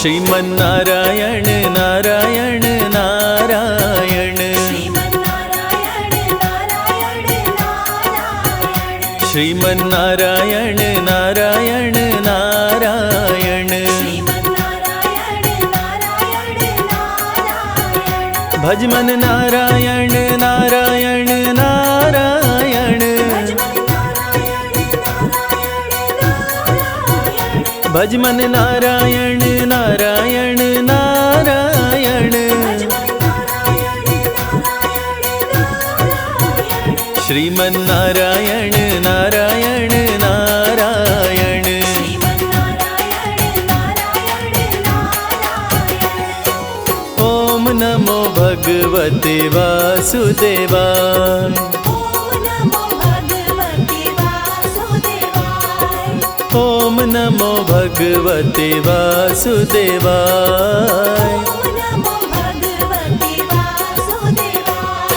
श्रीमन्नारायण नारायण नारायण श्रीमन्नारायण नारायण नारायण भजमन नारायण नारायण नारायण भजमन नारायण नारायण नारायण श्रीमन्नारायण नारायण नारायण ओम नमो भगवते वासुदेवाय ओम नमो भगवते वासुदेवाय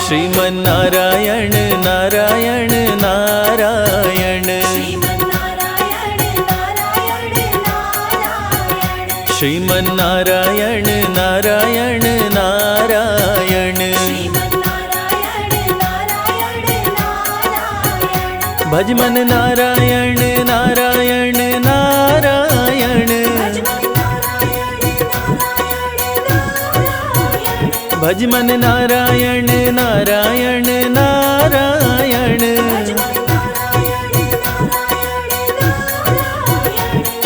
श्रीमन्नारायण नारायण नारायण श्रीमन्नारायण नारायण नारायण भजमन नारायण नारायण नारायण भजमन नारायण नारायण नारायण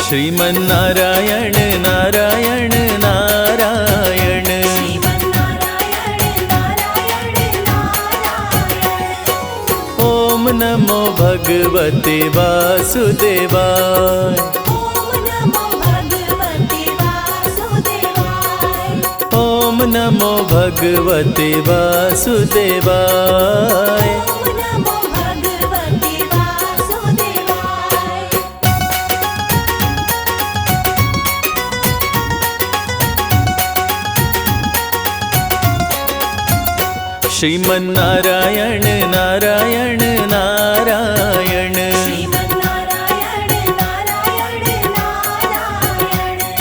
श्रीमन्नारायण नारायण नारायण ओम नमो भगवते वासुदेवाय ओम नमो भगवते वासुदेवाय श्रीमन्नारायण नारायण नारायण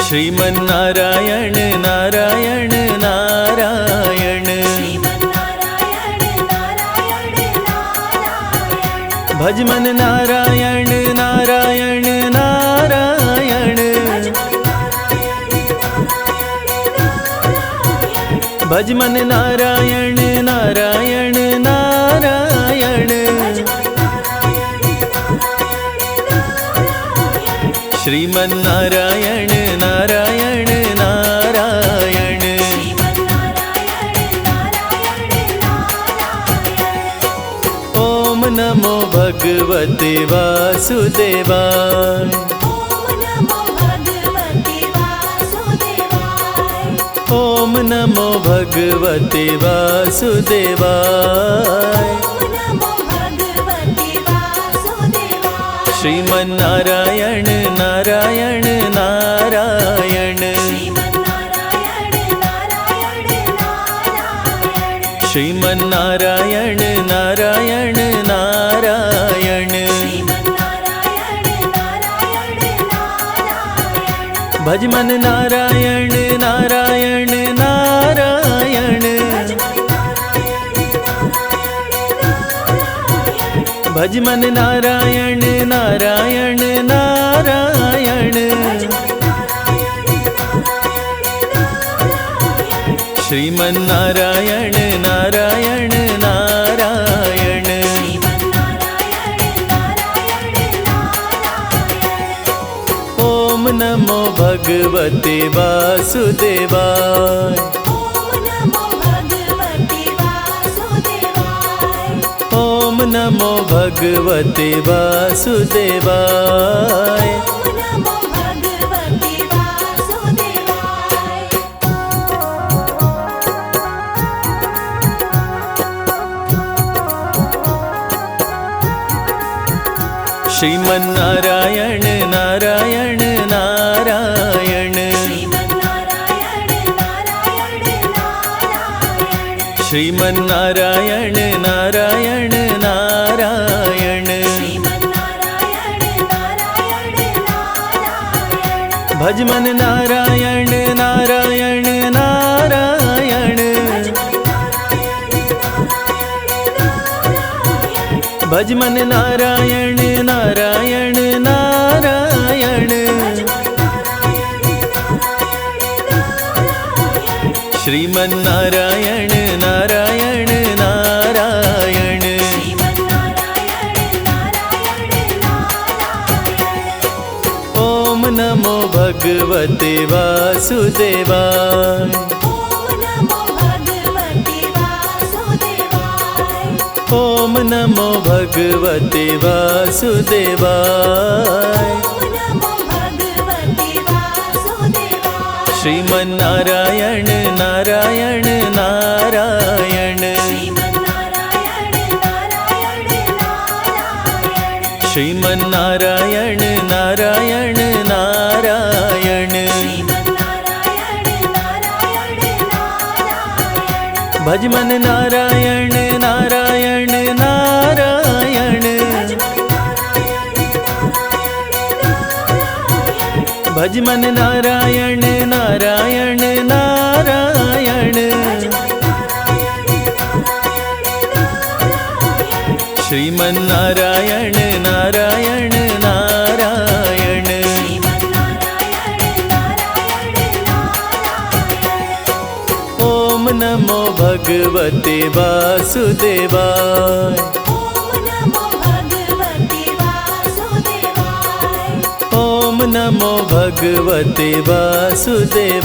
श्रीमन्नारायण नारायण नारायण भजमन नारायण नारायण नारायण भजमन नारायण नारायण नारायण श्रीमन्नारायण नारायण नारायण ओम नमो भगवते वासुदेवाय ओम नमो भगवते वासुदेवाय श्रीमन्नारायण नारायण नारायण श्रीमन्नारायण नारायण नारायण भजमन नारायण नारायण नारायण भजमन नारायण नारायण नारायण श्रीमन्नारायण नारायण नारायण ओम नमो भगवते वासुदेवाय ओम नमो भगवते वासुदेवाय श्रीमन्नारायण नारायण नारायण श्रीमन्नारायण नारायण नारायण भजमन नारायण भज मन नारायण नारायण नारायण। श्रीमन नारायण नारायण नारायण। ओम नमो भगवते वासुदेवाय। ओम नमो भगवते वासुदेवाय। श्रीमन नारायण नारायण नारायण। श्रीमन नारायण नारायण नारायण। भज मन नारायण नारायण नारायण। भज मन नारायण नारायण नारायण। श्रीमन नारायण नारायण नारायण। ओम नमो भगवते वासुदेवाय। ओम नमो भगवते वासुदेवाय।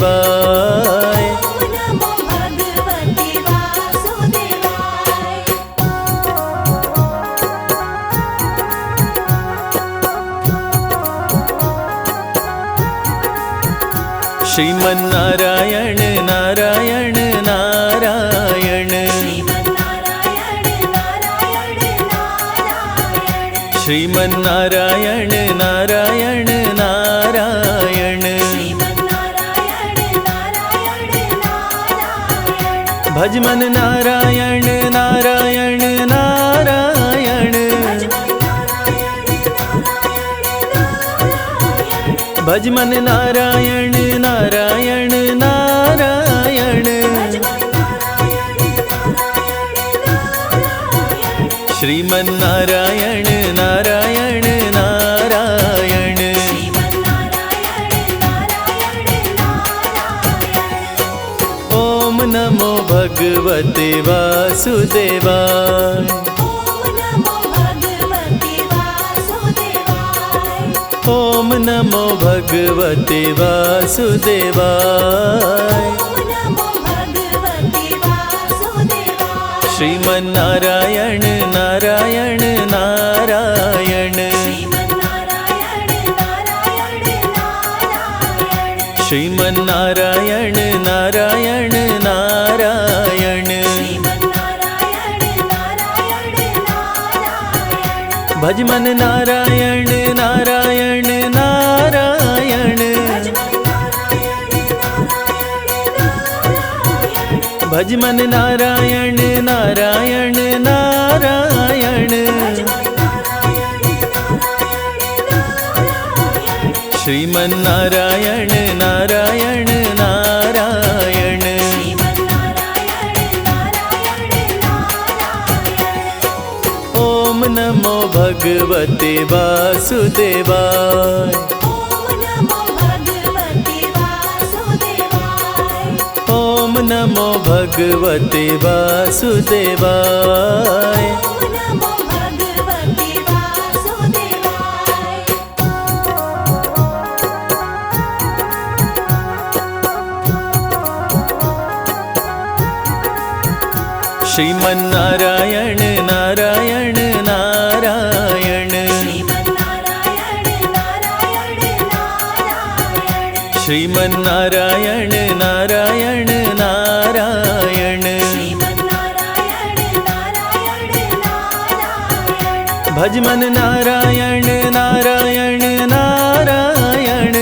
श्रीमन नारायण नारायण नारायण। श्रीमन नारायण नारायण नारायण। भज मन नारायण नारायण नारायण। भज मन नारायण नारायण नारायण। श्रीमन नारायण नारायण नारायण। ओम नमो भगवते वासुदेवाय। ओम नमो भगवते वासुदेवाय। श्रीमन नारायण नारायण नारायण। श्रीमन नारायण नारायण नारायण। भज मन नारायण नारायण नारायण। भज मन नारायण नारायण नारायण। श्रीमन नारायण नारायण नारायण। ओम नमो भगवते वासुदेवाय। ओम नमो भगवते वासुदेवाय। श्रीमन नारायण नारायण नारायण। श्रीमन नारायण नारायण नारायण। भज मन नारायण नारायण नारायण।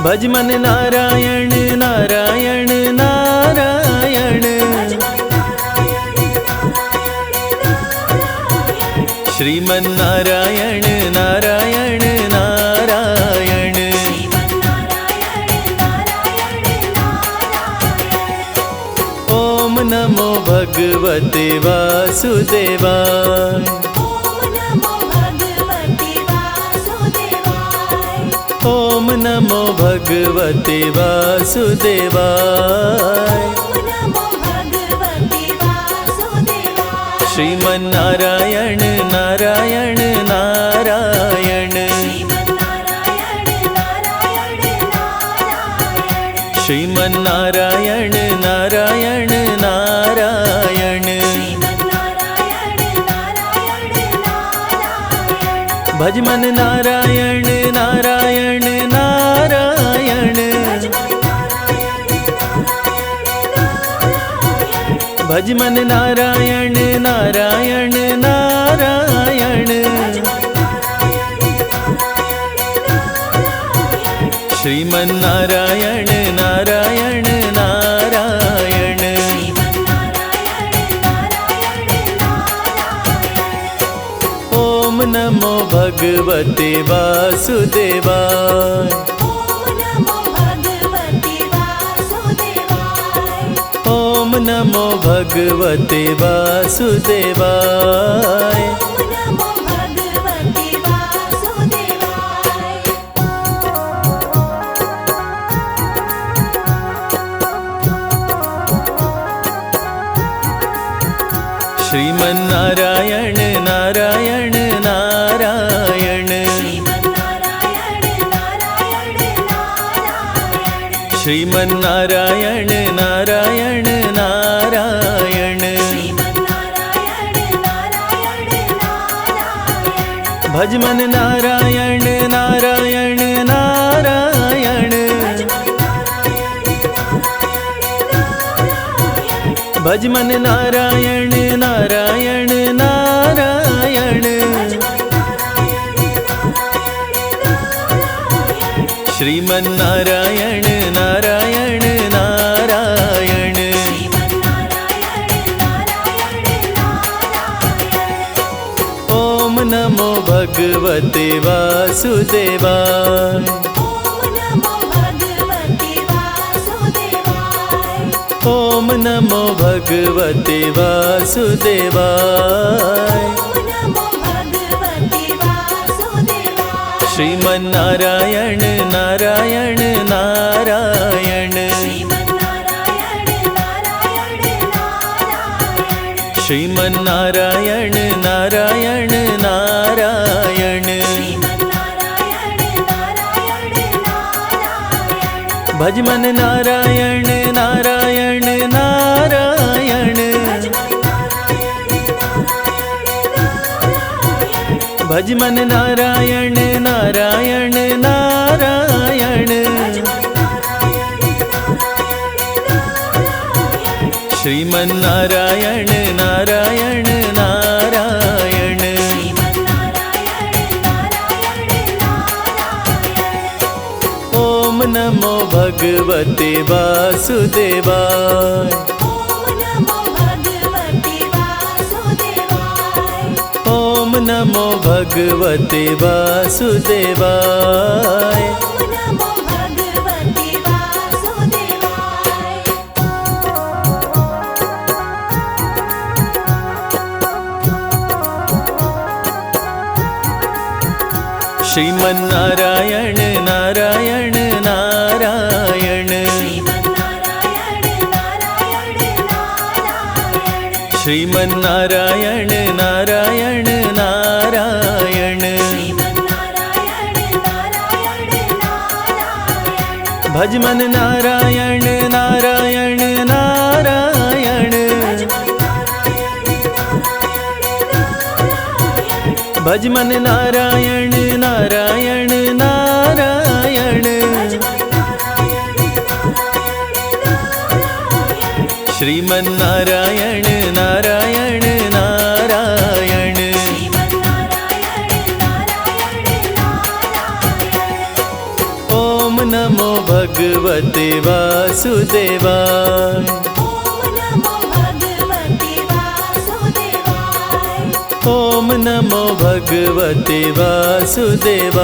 भज मन नारायण नारायण नारायण। श्रीमन नारायण नारायण नारायण। ओम नमो भगवते वासुदेवाय। ओम नमो भगवते वासुदेवाय। श्रीमन्नारायण नारायण नारायण, श्रीमन्नारायण नारायण नारायण, भज मन नारायण नारायण नारायण, भज मन नारायण नारायण नारायण, श्रीमन्नारायण नारायण नारायण। ओम नमो भगवते वासुदेवाय। ओम नमो भगवते वासुदेवाय। श्रीमन्नारायण नारायण नारायण, श्रीमन्नारायण नारायण नारायण, भज मन नारायण नारायण नारायण, भज मन नारायण नारायण नारायण, श्रीमन्नारायण नारायण नारायण। ओम नमो भगवते वासुदेवाय। ओम नमो भगवते वासुदेवाय। श्रीमन्नारायण नारायण नारायण, श्रीमन्नारायण नारायण नारायण, भज मन नारायण नारायण नारायण, भज मन नारायण नारायण नारायण, श्रीमन्नारायण नारायण नारायण। ओम नमो भगवते वासुदेवाय। ओम नमो भगवते वासुदेवाय। श्रीमन्नारायण नारायण नारायण, श्रीमन्नारायण नारायण नारायण, भज मन नारायण नारायण नारायण, भज मन नारायण नारायण नारायण, श्रीमन्नारायण नारायण नारायण। ओम नमो भगवते वासुदेवाय। ओम नमो भगवते वासुदेवाय।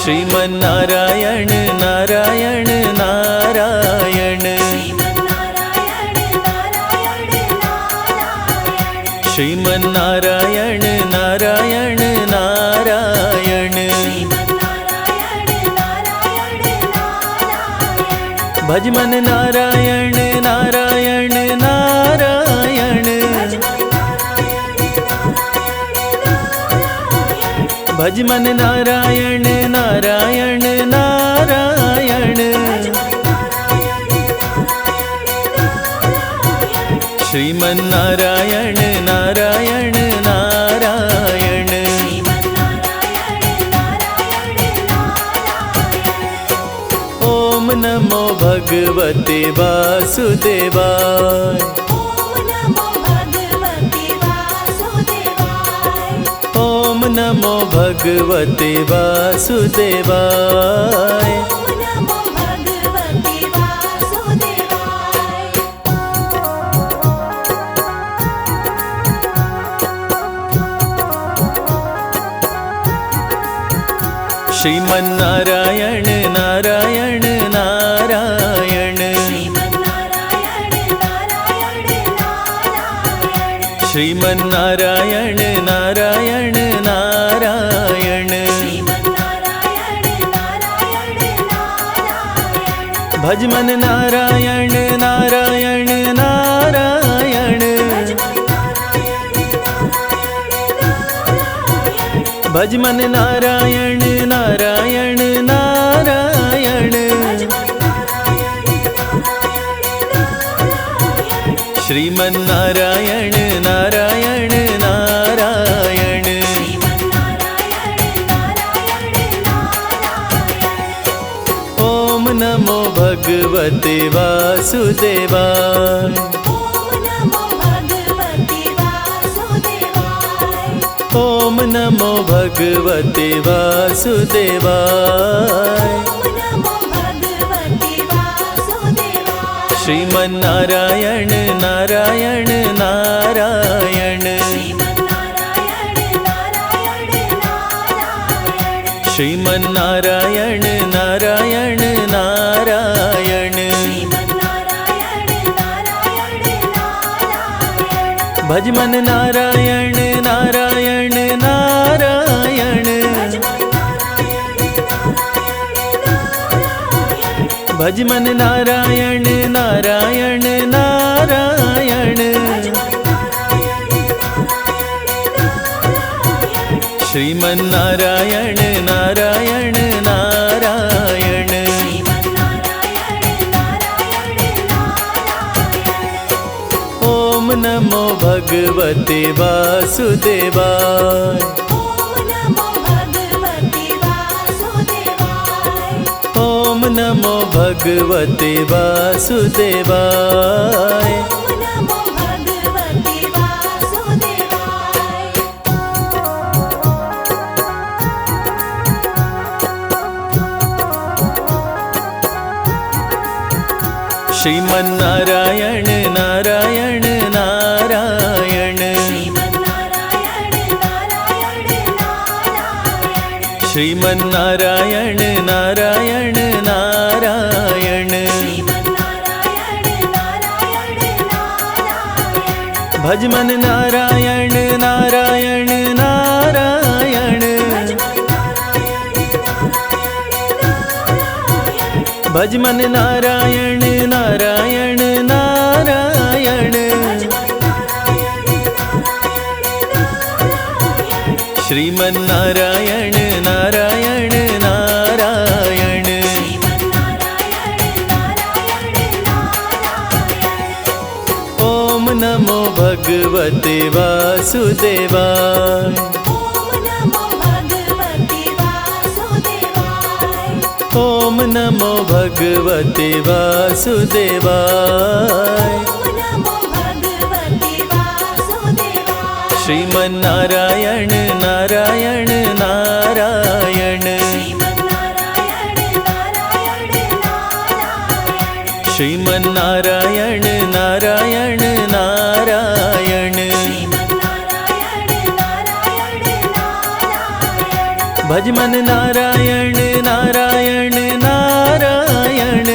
श्रीमन्नारायण नारायण नारायण, नारायण नारायण नारायण। भज मन नारायण नारायण नारायण। भज मन नारायण नारायण नारायण। श्रीमन नारायण नारायण नारायण। ओम नमो भगवते वासुदेवाय। ओम नमो भगवते वासुदेवाय। श्रीमन नारायण नारायण नारायण। श्रीमन नारायण नारायण नारायण। भज मन नारायण नारायण नारायण। भज मन नारायण नारायण नारायण। श्रीमन नारायण नारायण नारायण। ओम नमो भगवते वासुदेवाय। ओम नमो भगवते वासुदेवाय। श्रीमन नारायण नारायण नारायण। श्रीमन नारायण नारायण नारायण। भज मन नारायण नारायण नारायण। भज मन नारायण नारायण नारायण। श्रीमन नारायण नारायण नारायण। ओम नमो भगवते वासुदेवाय। ओम नमो भगवते वासुदेवाय। श्रीमन नारायण नारायण नारायण। श्रीमन नारायण नारायण नारायण। भज मन नारायण नारायण नारायण। भज मन नारायण नारायण नारायण। श्रीमन नारायण नारायण नारायण। ओम नमो भगवते वासुदेवाय। ओम नमो भगवते वासुदेवाय। श्रीमन नारायण नारायण नारायण। श्रीमन नारायण नारायण नारायण। भज मन नारायण नारायण नारायण।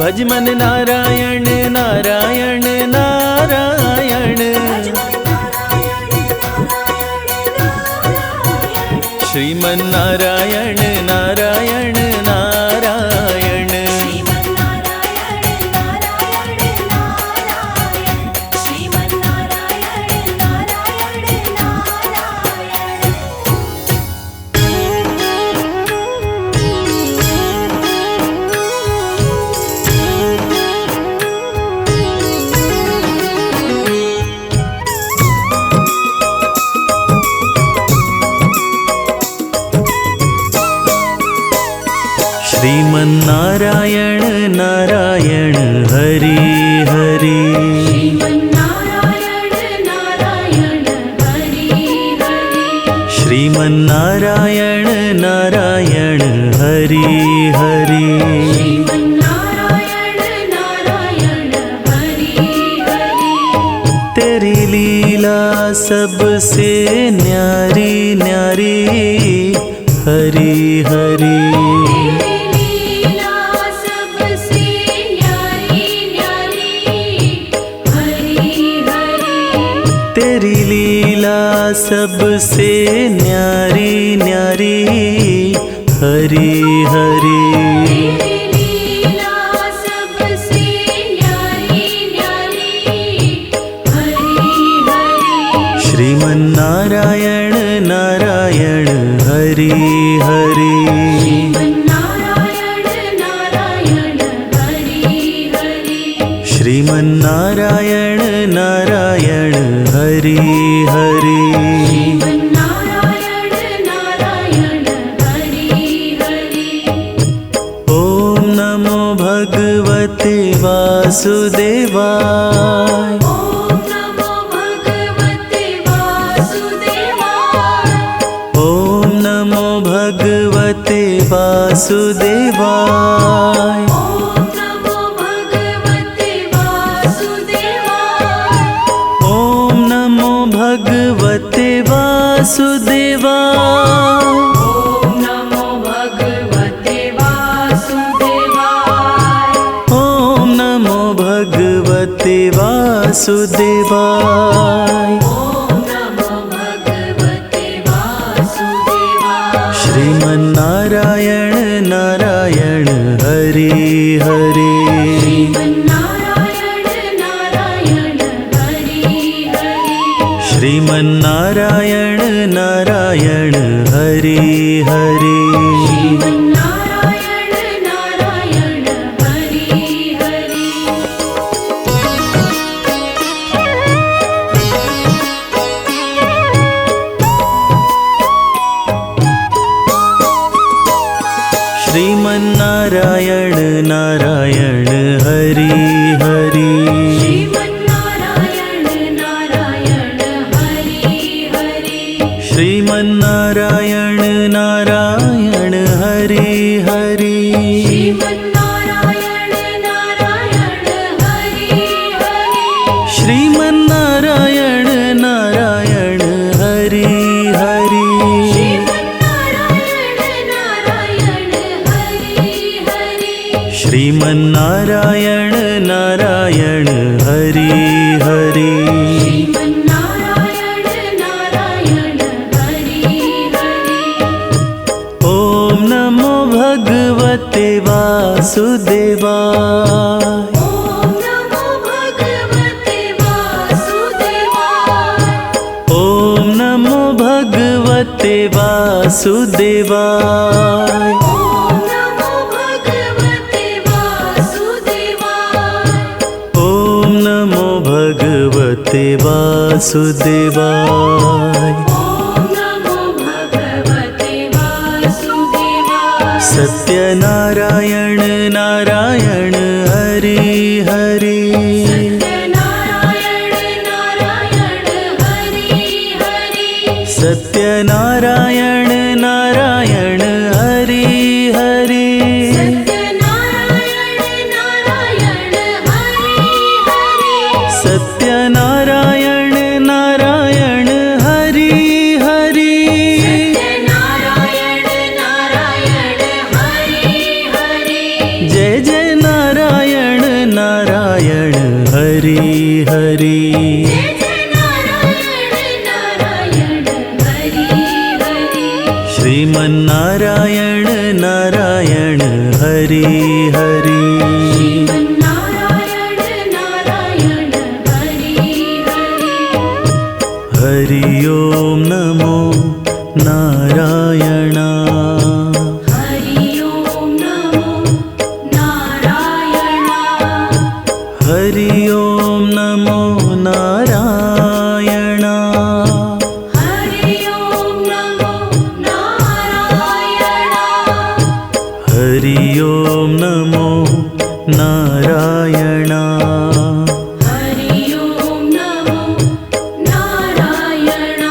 भज मन नारायण नारायण नारायण। श्रीमन नारायण नारायण नारायण। श्रीमन नारायण नारायण हरि हरि। श्रीमन नारायण नारायण हरि हरि। तेरी लीला सबसे न्यारी न्यारी हरि हरि। तेरी लीला सबसे न्यारी न्यारी हरि हरि। श्रीमन नारायण नारायण हरि हरि। श्रीमन नारायण नारायण हरि हरि। ओम नमो भगवते वासुदेवाय। ओम नमो भगवते वासुदेवाय। ओम नमो भगवते वासुदेवाय। ओम नमो भगवते वासुदेवाय। श्रीमन नारायण नारायण हरि हरि। श्रीमन नारायण नारायण हरि हरि। श्रीमन नारायण नारायण हरि हरि। श्रीमन नारायण नारायण हरि हरि। श्रीमन नारायण नारायण हरि हरि। श्रीमन नारायण नारायण हरि हरि। ओम नमो भगवते वासुदेवाय। ओम नमो भगवते वासुदेवाय। ओम नमो भगवते वासुदेवाय। सत्यनारायण नारायण हरि हरि। सत्यनारायण नारायण हरि हरि। सत्यनारायण नारायण हरि हरि। जय जय नारायण हरि श्रीमन्नारायण नारायण हरि हरि हरि ओम नमो नारायण हरि ओम नमो नारायण हरि ओम नमो नारायण हरि ओम नमो नारायण हरि ओम नमो नारायण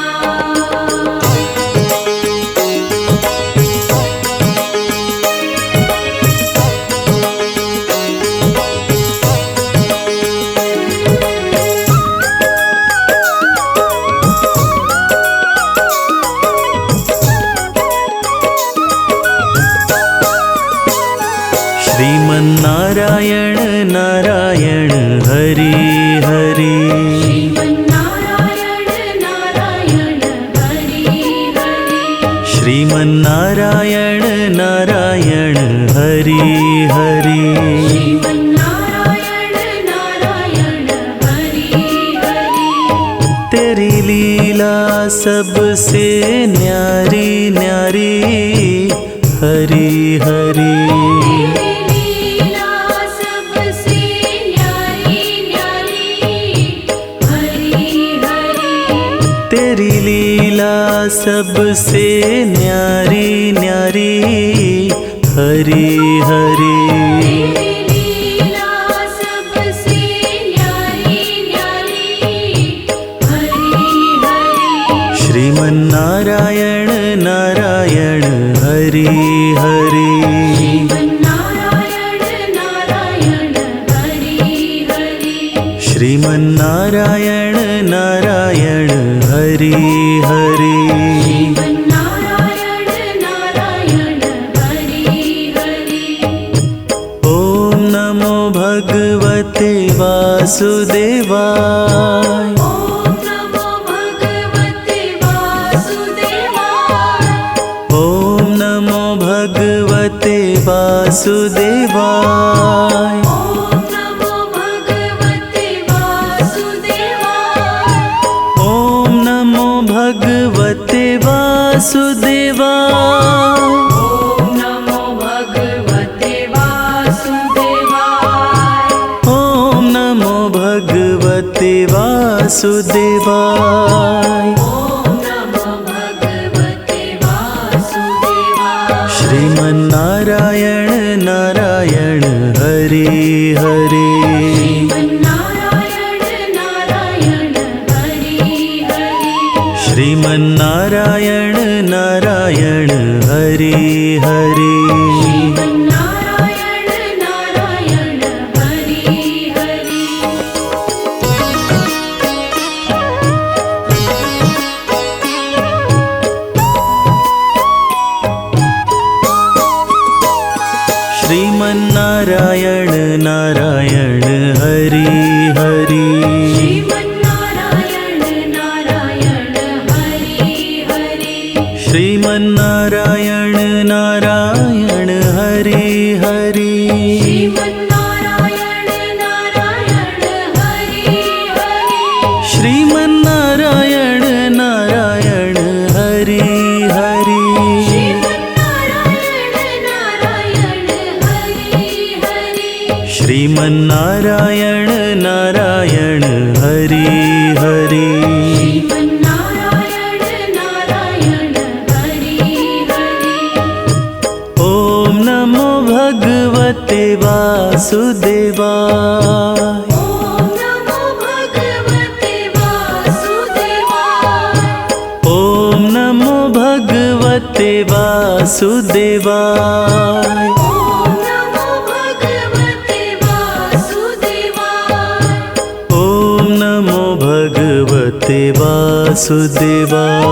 श्रीमन्नारायण नारायण हरि हरि श्रीमन्नारायण नारायण हरि हरि तेरी लीला सबसे न्यारी न्यारी हरि हरि तेरी लीला सबसे न्यारी न्यारी हरि हरि श्रीमन्नारायण नारायण हरि हरि श्रीमन्नारायण नारायण हरि हरि ओम नमो भगवते वासुदेवाय ओम नमो भगवते वासुदेवाय ओम नमो भगवते वासुदेवाय ओम नमो भगवते वासुदेवाय श्रीमन्नारायण नारायण हरि हरि श्रीमन्नारायण नारायण हरि हरि श्रीमन्नारायण नारायण हरि हरि श्रीमन्नारायण नारायण हरि हरि श्रीमन्नारायण नारायण हरि हरि श्रीमन्नारायण नारायण हरि हरि ओम नमो भगवते वासुदेवाय ओम नमो भगवते वासुदेवाय ओम नमो भगवते वासुदेवाय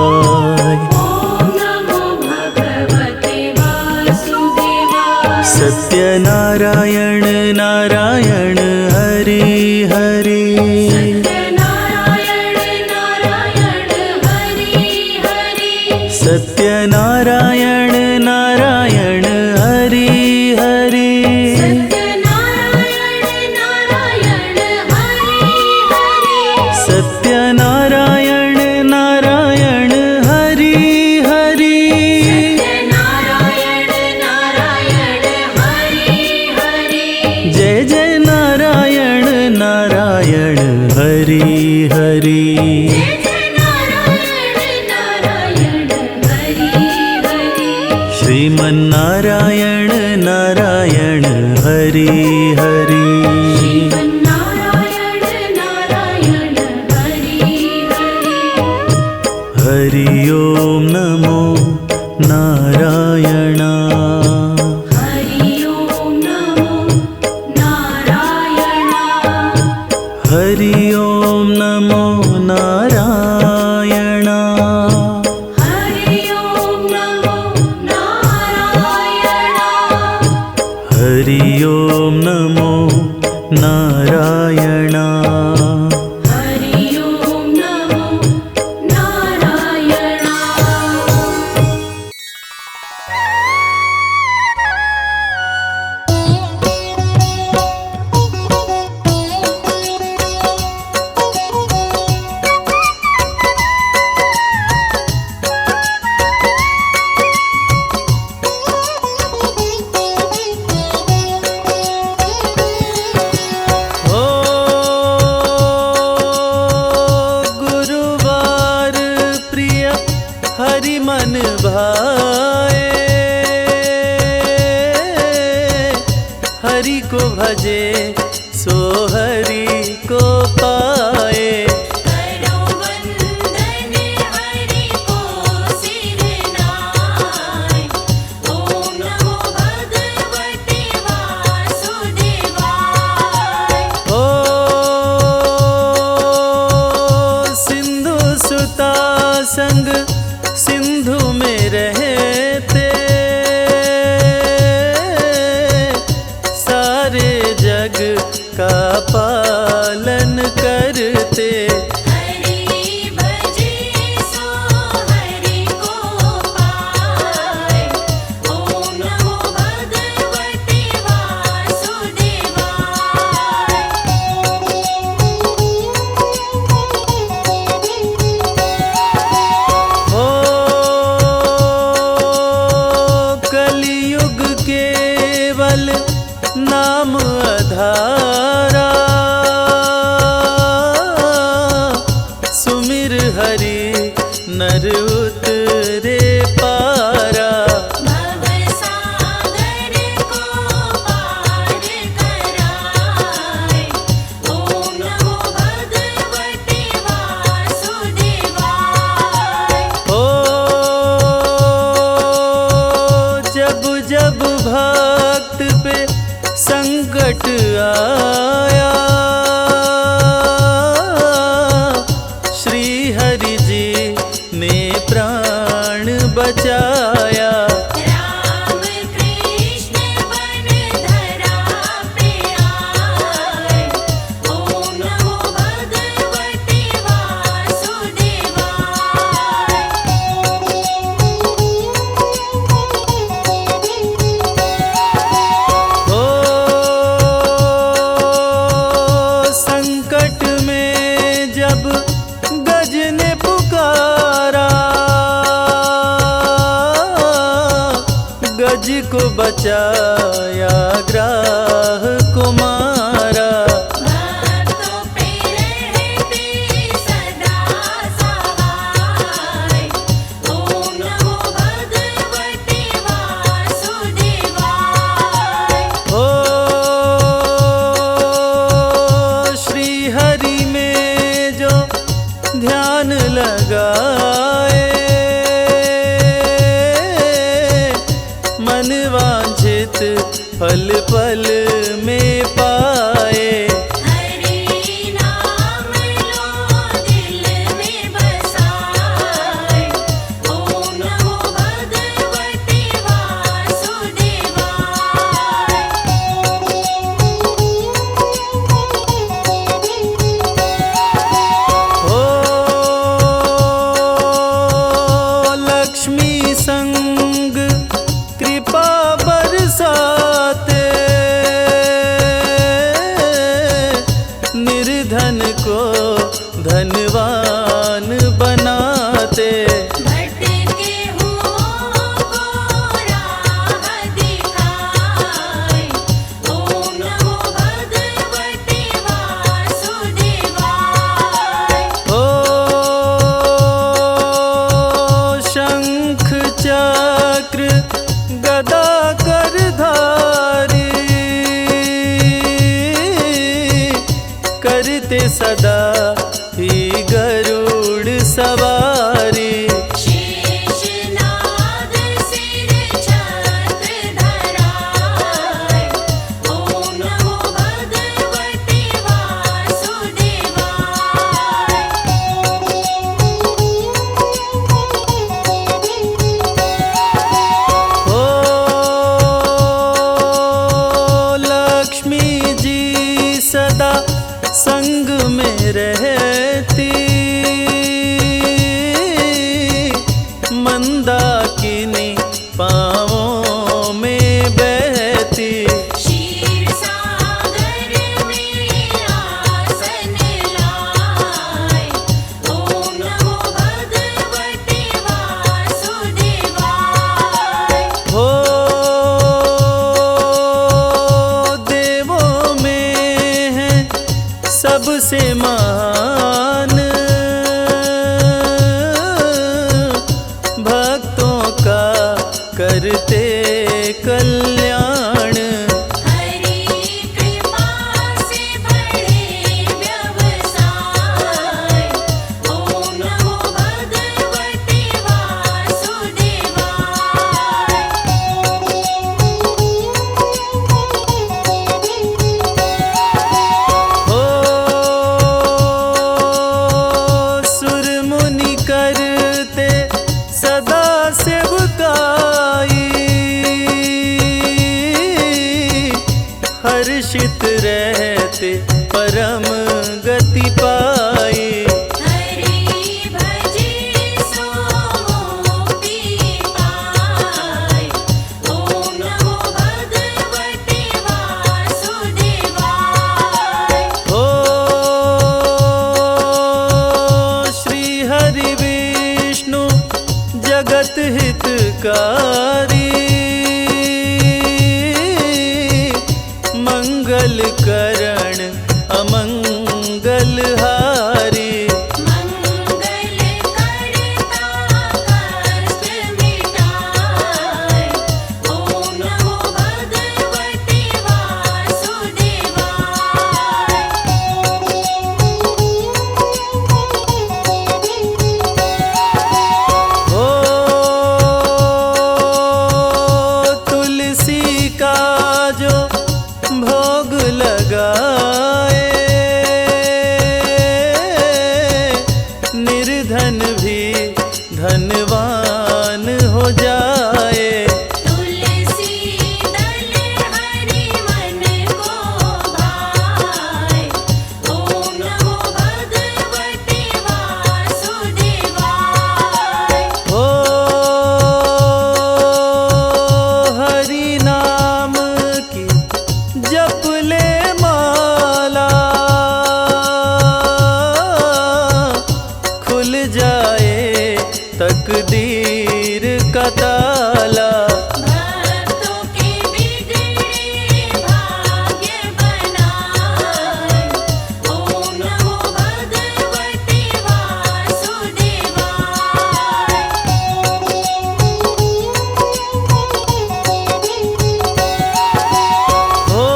सत्यनारायण नारायण हरि हरि सत्यनारायण नारायण हरि हरि। नारायण नारायण हरि हरि। जय जय नारायण नारायण हरि हरि। जय जय नारायण नारायण हरि हरि। श्रीमन्नारायण नारायण हरि हरि। श्रीमन्नारायण नारायण हरि हरि। हरि ओम नमो नारायण। हरि ओम नमो नारायण। हरि ओम नमो नारायण। हरि ओम नमो नारायण। हरि ओम नमो नारायण। हरि ओम नमो नारायण। ओ गुरुवार प्रिय हरि मन भाए। हरि को भजे सो हरि को पाए। करो वंदन हरि को सिर नाय। ओम नमो भगवते वासुदेवाय। ओ सिंधु सुता संग सिंधु में रहते। सारे जग का पालन करते। हरि भजे सो हरि को पाय। ओम नमो भगवते वासुदेवाय। ओ कलियुग केवल नाम आधारा। सुमिर हरि नर उतरे पारा। भवसागर को पार कराय। ओम नमो भगवते वासुदेवाय। ओ जब जब भक्त पे संकट आया। श्री हरि जी ने प्राण बचाया। राम कृष्ण वन धरा पे आए। ओम नमो भगवते वासुदेवाय। ओ संकट में जब गज ने पुकारा। गज को बचाया ग्राह को मारा। भक्तों पे रहते सदा सहाय। ओम नमो भगवते वासुदेवाय। ओ श्री हरि में जो ध्यान लगाए। मन वांछित फल पल में पाए। हरि नाम लो दिल में बसाए। ओम नमो भगवते वासुदेवाय। ओ लक्ष्मी संग कृपा बरसाते। धनवान बनाते। भटके हुओं को राह दिखाए, ओम नमो भगवते वासुदेवाय। ओ शंख चक्र गदा करधारी, करते सदा ही गरुड़ सवारी। शेषनाग सिर छत्र धराए, ओम नमो भगवते वासुदेवाय। ओ लक्ष्मी जी सदा संग में रहती, मंदाकिनी पाँवों में बहती। क्षीर सागर में आसन लाए, ओम नमो भगवते वासुदेवाय। हो देवों में है सबसे महान, भक्तों का करते कल्याण। हरि कृपा से बढ़े व्यवसाय, ओम नमो भगवते वासुदेवाय। हो सुर मुनि करते सदा सेवकाई, हर्षित रहते परम गति पाई। हरि भजे सो मुक्ति पाए, ओम नमो भगवते वासुदेवाय। ओ श्री हरि विष्णु जगत हितकारी, मंगल करण अमंगल हारी। मंगल करता कष्ट मिटाए, ओम नमो भगवते वासुदेवाय। ओ तुलसी का जो भोग लगाए, निर्धन भी धनवान हो जाए। तुलसी दल हरि मन को भाए, ओम नमो भगवते वासुदेवाय। ओ हरि नाम की जप ले माला, खुल जाए तकदीर का ताला। भक्तों के बिगड़े भाग्य बनाए, ओम नमो भगवते वासुदेवाय। हो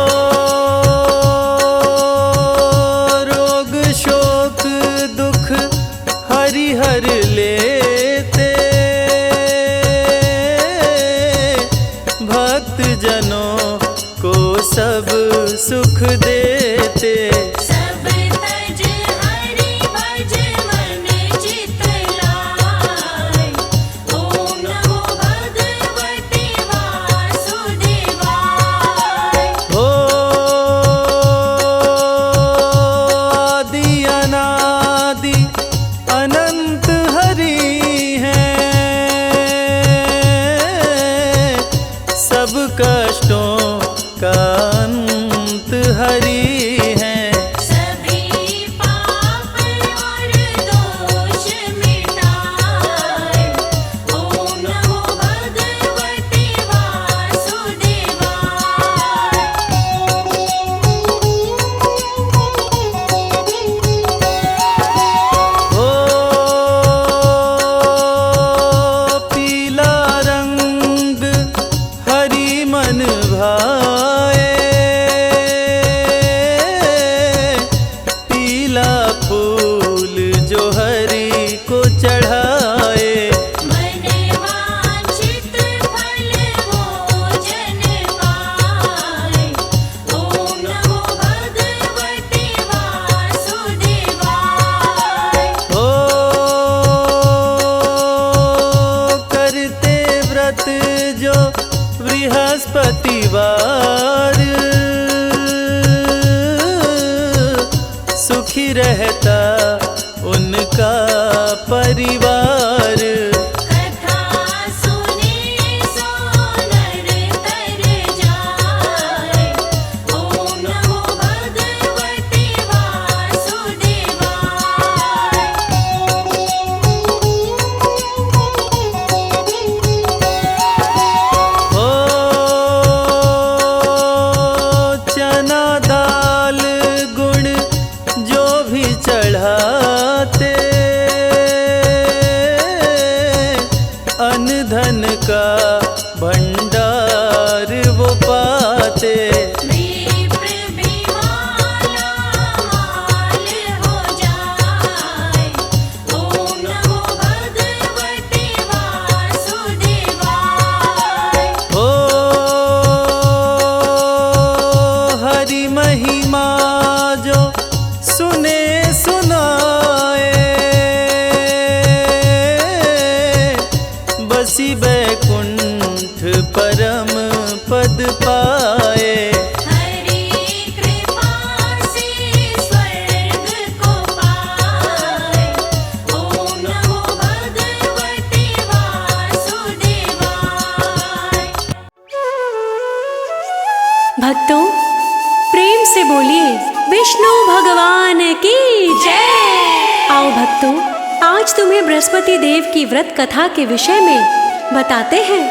रोग शोक दुख हरि हर लेते, का परिवार। कथा सुने सो नर तर जाय। ओम नमो भगवते वासुदेवाय। ओ चना दाल गुण जो भी चढ़ाते, अन्न धन का भंडार वो पाते। विप्र भी माला माल हो जाय। ओम नमो भगवते वासुदेवाय। ओ हरि महिमा जो सुने सुनाए, बसी बैकुंठ परम पद पाए। हरि कृपा से स्वर्ग को पाए। ओम नमो भगवते वासुदेवाय। भक्तों, प्रेम से बोलिए विष्णु भगवान की जय। आओ भक्तों, आज तुम्हें बृहस्पति देव की व्रत कथा के विषय में बताते हैं।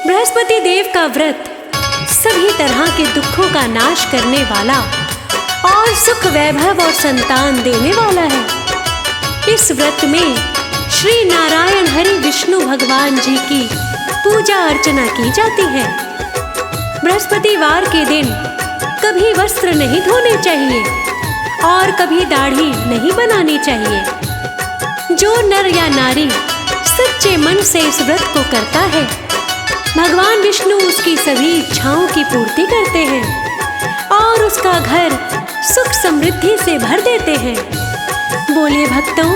बृहस्पति देव का व्रत सभी तरह के दुखों का नाश करने वाला और सुख वैभव और संतान देने वाला है। इस व्रत में श्री नारायण हरि विष्णु भगवान जी की पूजा अर्चना की जाती है। बृहस्पतिवार के दिन कभी वस्त्र नहीं धोने चाहिए और कभी दाढ़ी नहीं बनानी चाहिए। जो नर या नारी सच्चे मन से इस व्रत को करता है, भगवान विष्णु उसकी सभी इच्छाओं की पूर्ति करते हैं और उसका घर सुख समृद्धि से भर देते हैं। बोलिए भक्तों,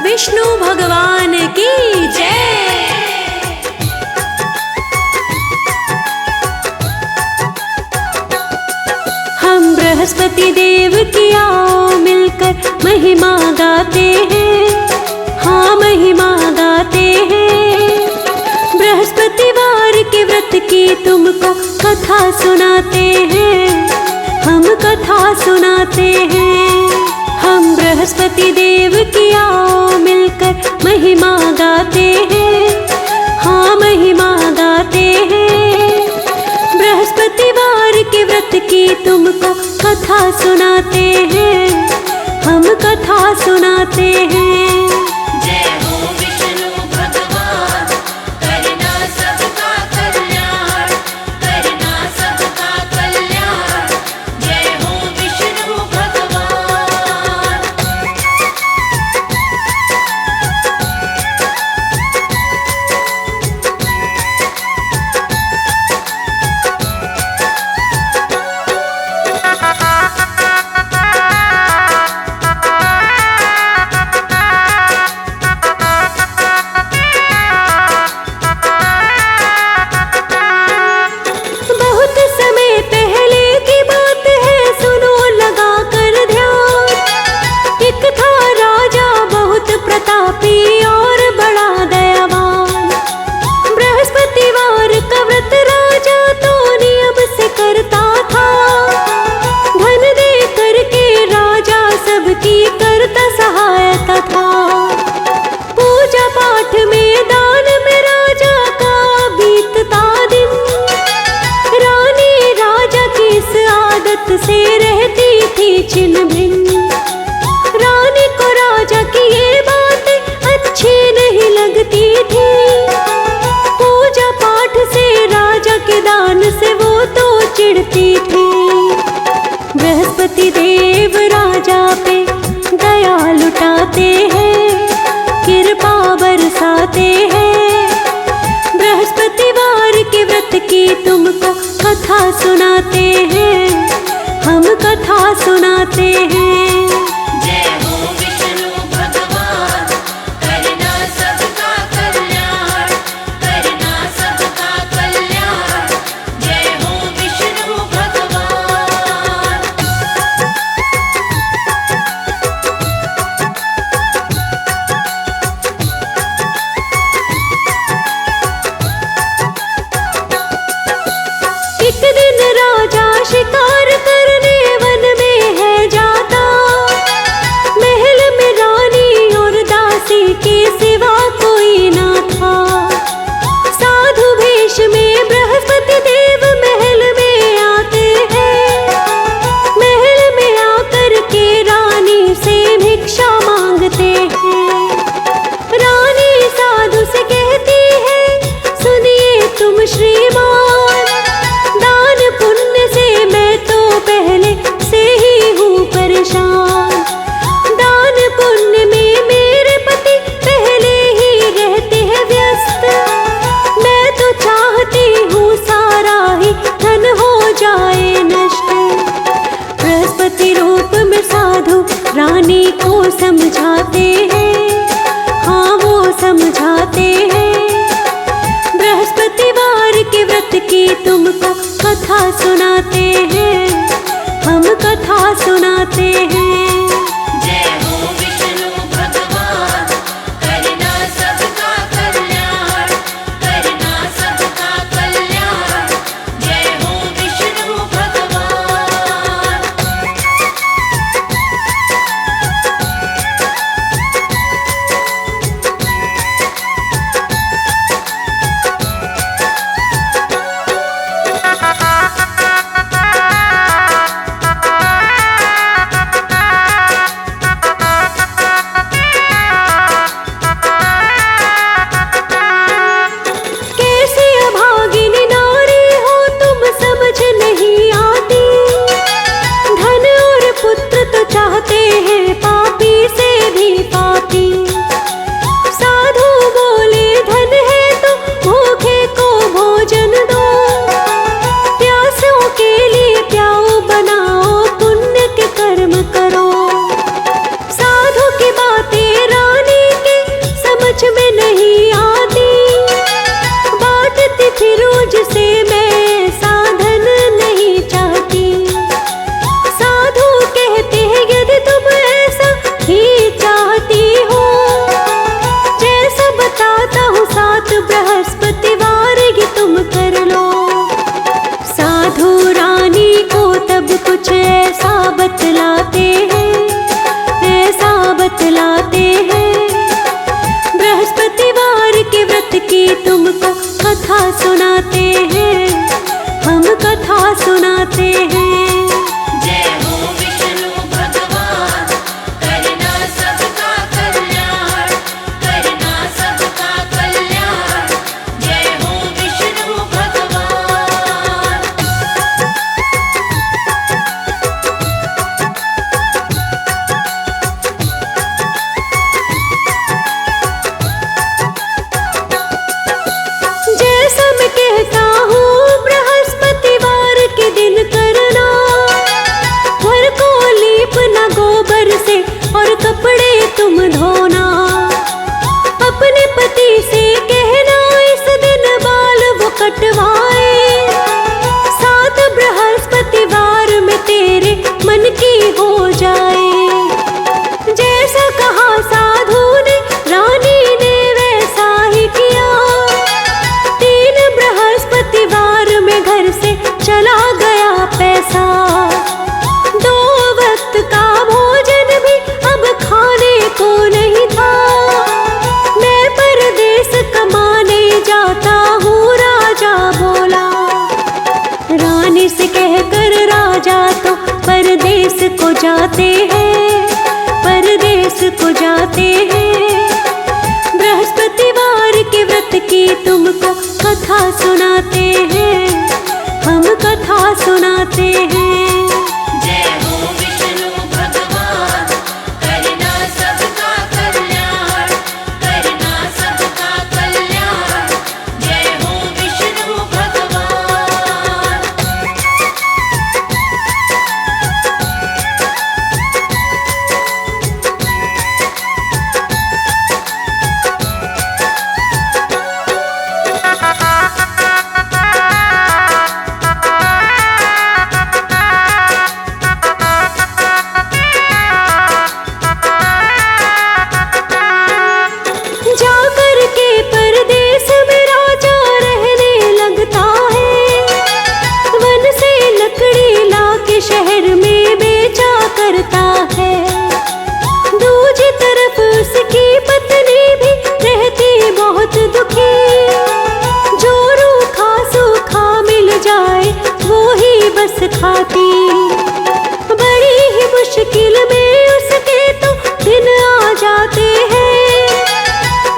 विष्णु भगवान की जय। हम बृहस्पति देव की आओ मिलकर महिमा गाते हैं। हाँ, महिमा गाते हैं। बृहस्पतिवार के व्रत की तुमको कथा सुनाते हैं। हम कथा सुनाते हैं। हम बृहस्पति देव की आओ मिलकर महिमा गाते हैं। हाँ, महिमा गाते हैं। बृहस्पतिवार के व्रत की तुमको कथा सुनाते हैं। हम कथा सुनाते हैं। जय हो विष्णु भगवान, करना सबका कल्याण, करना सबका कल्याण। जय हो विष्णु भगवान। बहुत समय पहले की बात है, सुनो लगा कर ध्यान। एक था राजा बहुत प्रतापी और बड़ा दयावान। बृहस्पतिवार का व्रत राजा तो नियम से करता था। धन दे करके राजा सबकी करता सहायता था। पूजा पाठ में दान में राजा का बीतता दिन। रानी राजा की इस आदत से रहती थी छिन्न भिन्न। रानी को राजा की ये बातें अच्छी नहीं लगती थी। पूजा पाठ से राजा के दान से वो तो चिढ़ती थी। बृहस्पति देव राजा पे दया लुटाते हैं, कृपा बरसाते हैं। बृहस्पतिवार के व्रत की तुमको कथा सुनाते हैं। हम कथा सुनाते हैं। जय हो विष्णु भगवान, करना सबका कल्याण, करना सबका कल्याण। जय हो विष्णु भगवान। सुनाते हैं। जय हो विष्णु भगवान, करना सबका कल्याण, करना सबका कल्याण। जय हो विष्णु भगवान। कैसी अभागिनी नारी हो तुम समझ नहीं आती, धन और पुत्र तो चाहते हैं पापी से भी पापी। साधु बोले धन है तो भूखे को भोजन दो, प्यासों के लिए प्याऊ बनाओ, पुण्य के कर्म करो। साधु की बातें रानी के समझ में नहीं आती, बांटती फिरूज से मैं साधन नहीं चाहती। साधु कहते हैं यदि तुम ऐसा ही चाहती हो, जैसा बताता हूँ सात बृहस्पतिवार ही तुम कर लो। साधु रानी को तब कुछ ऐसा बतलाते हैं, ऐसा बतलाते हैं। बृहस्पतिवार के व्रत की तुमको कथा सुनाते हैं, हम कथा सुनाते हैं। जय हो विष्णु भगवान, करना सबका कल्याण, करना सबका कल्याण। जय हो विष्णु भगवान। जैसा मैं कहता हूँ बृहस्पतिवार के दिन करना, घर को लीपना गोबर से और कपड़े तुम धोना। अपने पति से कहना इस दिन बाल वो कटवाए, सात बृहस्पतिवार में तेरे मन की हो जाए। जैसा कहा साधु ने रानी ने वैसा ही किया, 3 बृहस्पतिवार में घर से चला गया पैसा। 2 वक्त का भोजन भी अब खाने को नहीं था, मैं परदेस कमाने जाता हूँ, राजा बोला। रानी से कहकर राजा तो परदेस को जाते हैं, परदेस को जाते हैं। बृहस्पतिवार के व्रत की तुमको कथा सुनाते हैं, हम कथा सुनाते हैं। जय हो विष्णु भगवान, करना सबका कल्याण, करना सबका कल्याण। जय हो विष्णु भगवान। जाकर के परदेस में राजा रहने लगता है, वन से लकड़ी लाके शहर में बेचा करता है। दूसरी तरफ उसकी पत्नी भी रहती बहुत दुखी, जो रूखा सूखा मिल जाए वो ही बस खाती। बड़ी ही मुश्किल में उसके तो दिन आ जाते हैं,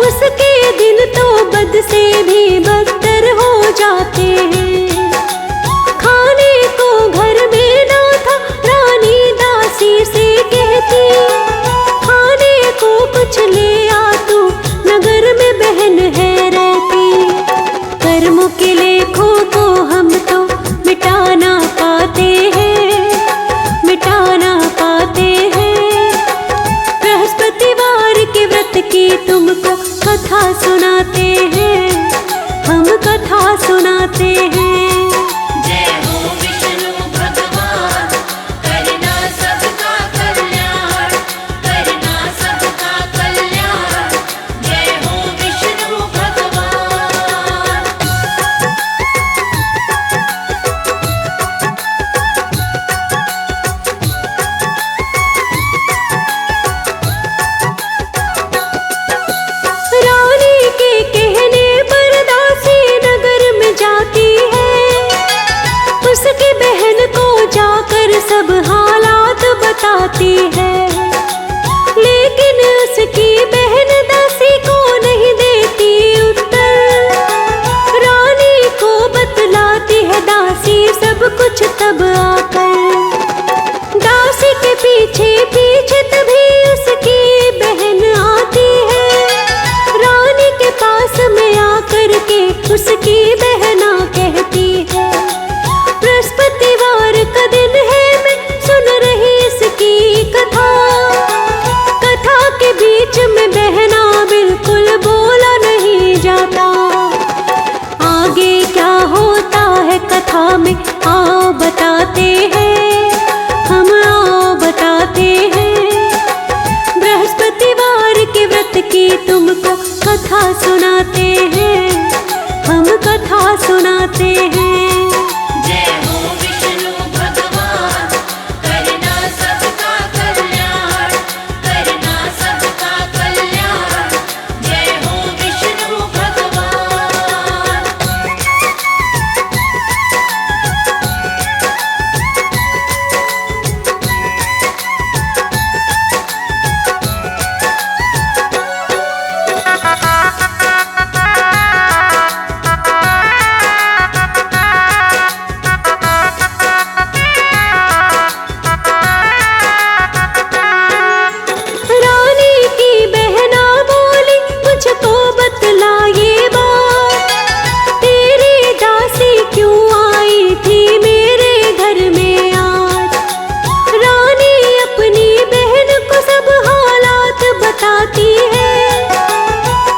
उसके दिन तो बद से भी बदतर हो जाते हैं। खाने को घर में ना था, रानी दासी से कहती, खाने को कुछ ले आ तू, नगर में बहन है रहती। कर्मों के लेखों को हम तो मिटाना पाते हैं, मिटाना पाते हैं। बृहस्पतिवार के व्रत की तुमको कथा सुनाते हैं, हम कथा सुनाते हैं। जय हो विष्णु भगवान, करना सबका सुनाते हैं। जय हो विष्णु भगवान, करना सबका कल्याण, करना सबका कल्याण। जय हो विष्णु भगवान। रानी की बहना बोली मुझको बतला ये बात, तेरी दासी क्यों आई थी मेरे घर में आज। रानी अपनी बहन को सब हालात बताती है,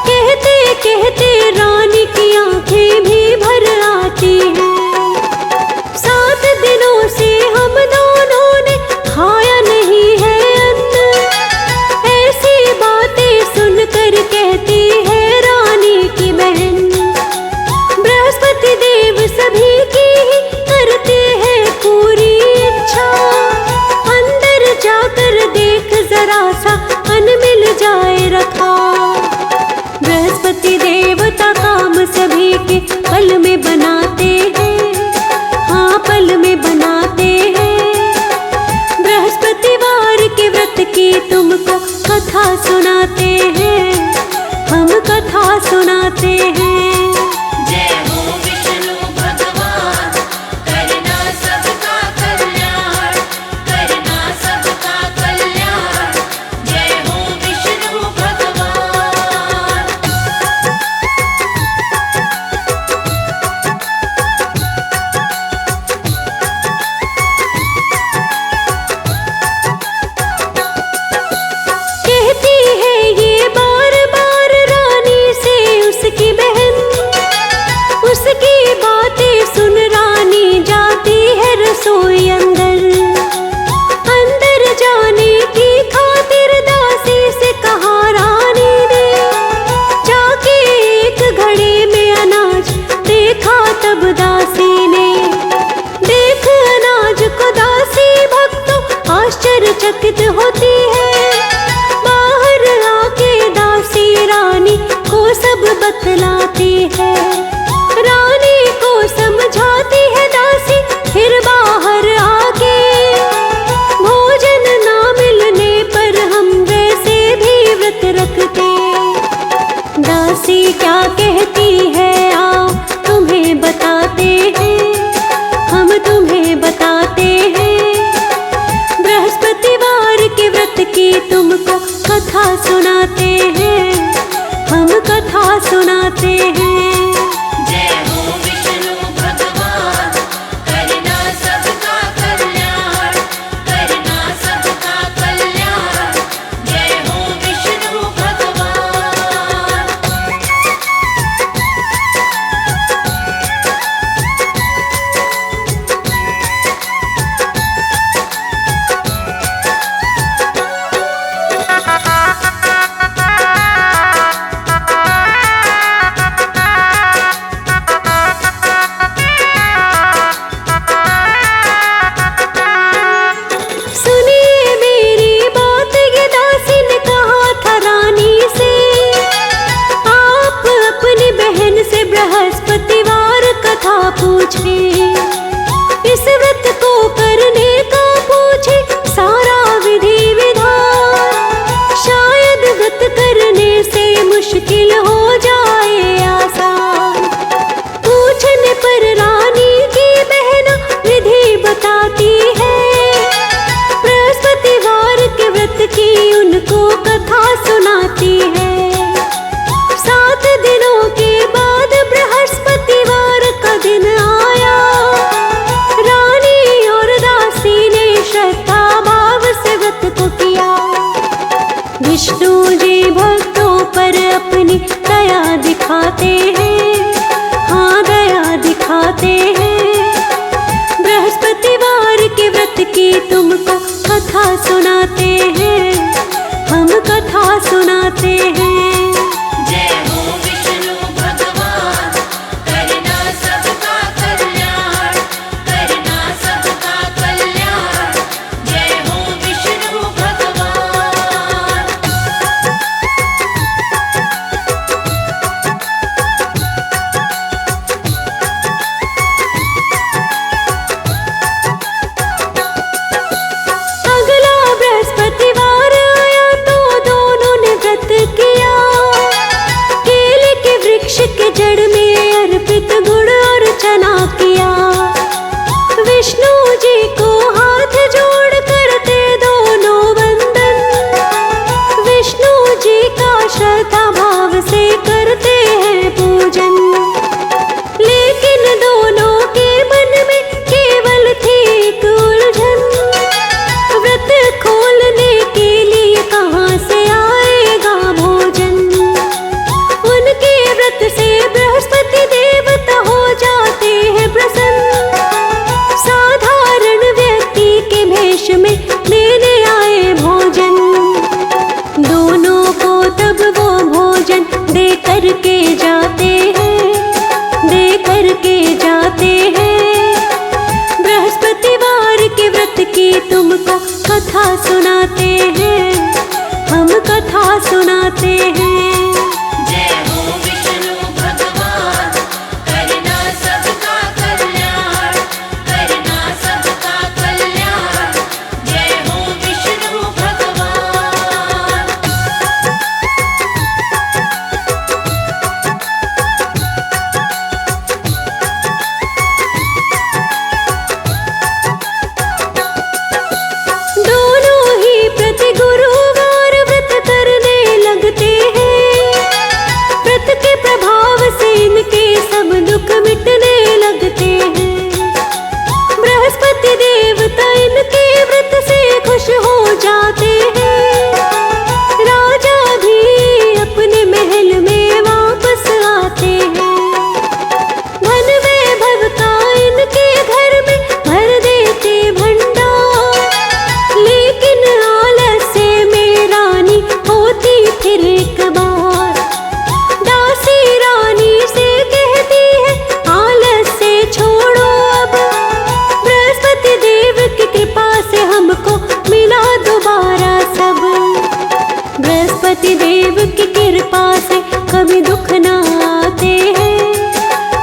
कहते कहते रानी की आंखें भी भर आती हैं। 7 दिनों से हम दोनों ने खाया नहीं है अन्न, ऐसी बातें सुनकर कहती है रानी की बहन। बृहस्पति देव सभी की ही करते हैं पूरी इच्छा, अंदर जाकर देख जरा सा अन्न मिल जाए रखा। बृहस्पति देवता काम सभी के पल में बनाते हैं, हाँ पल में बनाते हैं। बृहस्पतिवार के व्रत की तुमको कथा सुनाते हैं, हम कथा सुनाते हैं। जय हो विष्णु भगवान, करना सबका कल्याण, करना सबका कल्याण। जय हो विष्णु भगवान। कहती है ये बार बार रानी से उसकी बहन, उसकी बातें सुन रानी जाती है रसोई अंदर। अंदर जाने की खातिर दासी से कहा रानी ने, जाके एक घड़े में अनाज देखा तब दासी ने। देख अनाज को दासी भक्तों आश्चर्यचकित होती है, बाहर आके दासी रानी को सब बतलाती है। रानी को समझाती है दासी फिर बाहर आके, भोजन ना मिलने पर हम वैसे भी व्रत रखते। दासी क्या कहती है आओ तुम्हें बताते हैं, हम तुम्हें बताते हैं। बृहस्पतिवार के व्रत की तुमको कथा सुनाते हैं, हम कथा सुनाते हैं। जय हो विष्णु भगवान, करना सबका कल्याण, करना सबका कल्याण। जय हो विष्णु भगवान। सुनिए मेरी बात, ये दासी ने कहा था रानी से, आप अपनी बहन से बृहस्पतिवार कथा पूछे, इस व्रत को करने का पूछे सारा विधि विधान। शायद व्रत करने से मुश्किल हो जाए आसान। पूछने पर रानी की बहन विधि बताती है, बृहस्पतिवार के व्रत की उनको कथा सुनाती है। 7 दिनों के बाद बृहस्पतिवार का दिन आया, करके जाते हैं, दे करके जाते हैं। बृहस्पतिवार के व्रत की तुमको कथा सुनाते हैं, हम कथा सुनाते हैं। जय हो विष्णु भगवान, करना सबका कल्याण, करना सबका कल्याण। जय हो विष्णु भगवान। दोनों ही प्रति गुरुवार व्रत करने लगते हैं। व्रत के प्रभाव से इनके सब दुख मिटने लगते हैं। बृहस्पति देवता इनके व्रत से खुश हो जाते हैं। राजा भी अपने महल में वापस आते हैं। धन वैभव का इनके घर में भर देते भंडार। लेकिन आलस्य में रानी होती फिर एक बार। दासी रानी से कहती है आलस्य छोड़ो अब। बृहस्पति देव की कृपा से हमको मिला दोबारा सब। बृहस्पति देव की कृपा से कभी दुख ना आते हैं,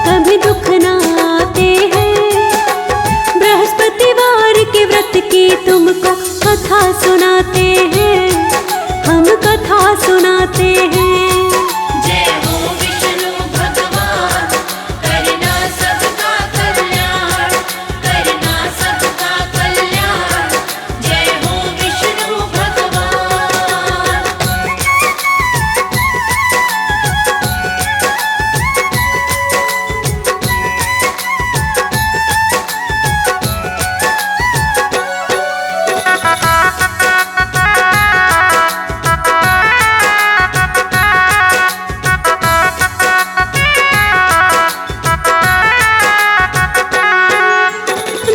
कभी दुख ना आते हैं। बृहस्पतिवार के व्रत की तुमको कथा सुनाते हैं, हम कथा सुनाते हैं। जय हो विष्णु भगवान, करना सबका कल्याण, करना सबका कल्याण। जय हो विष्णु भगवान।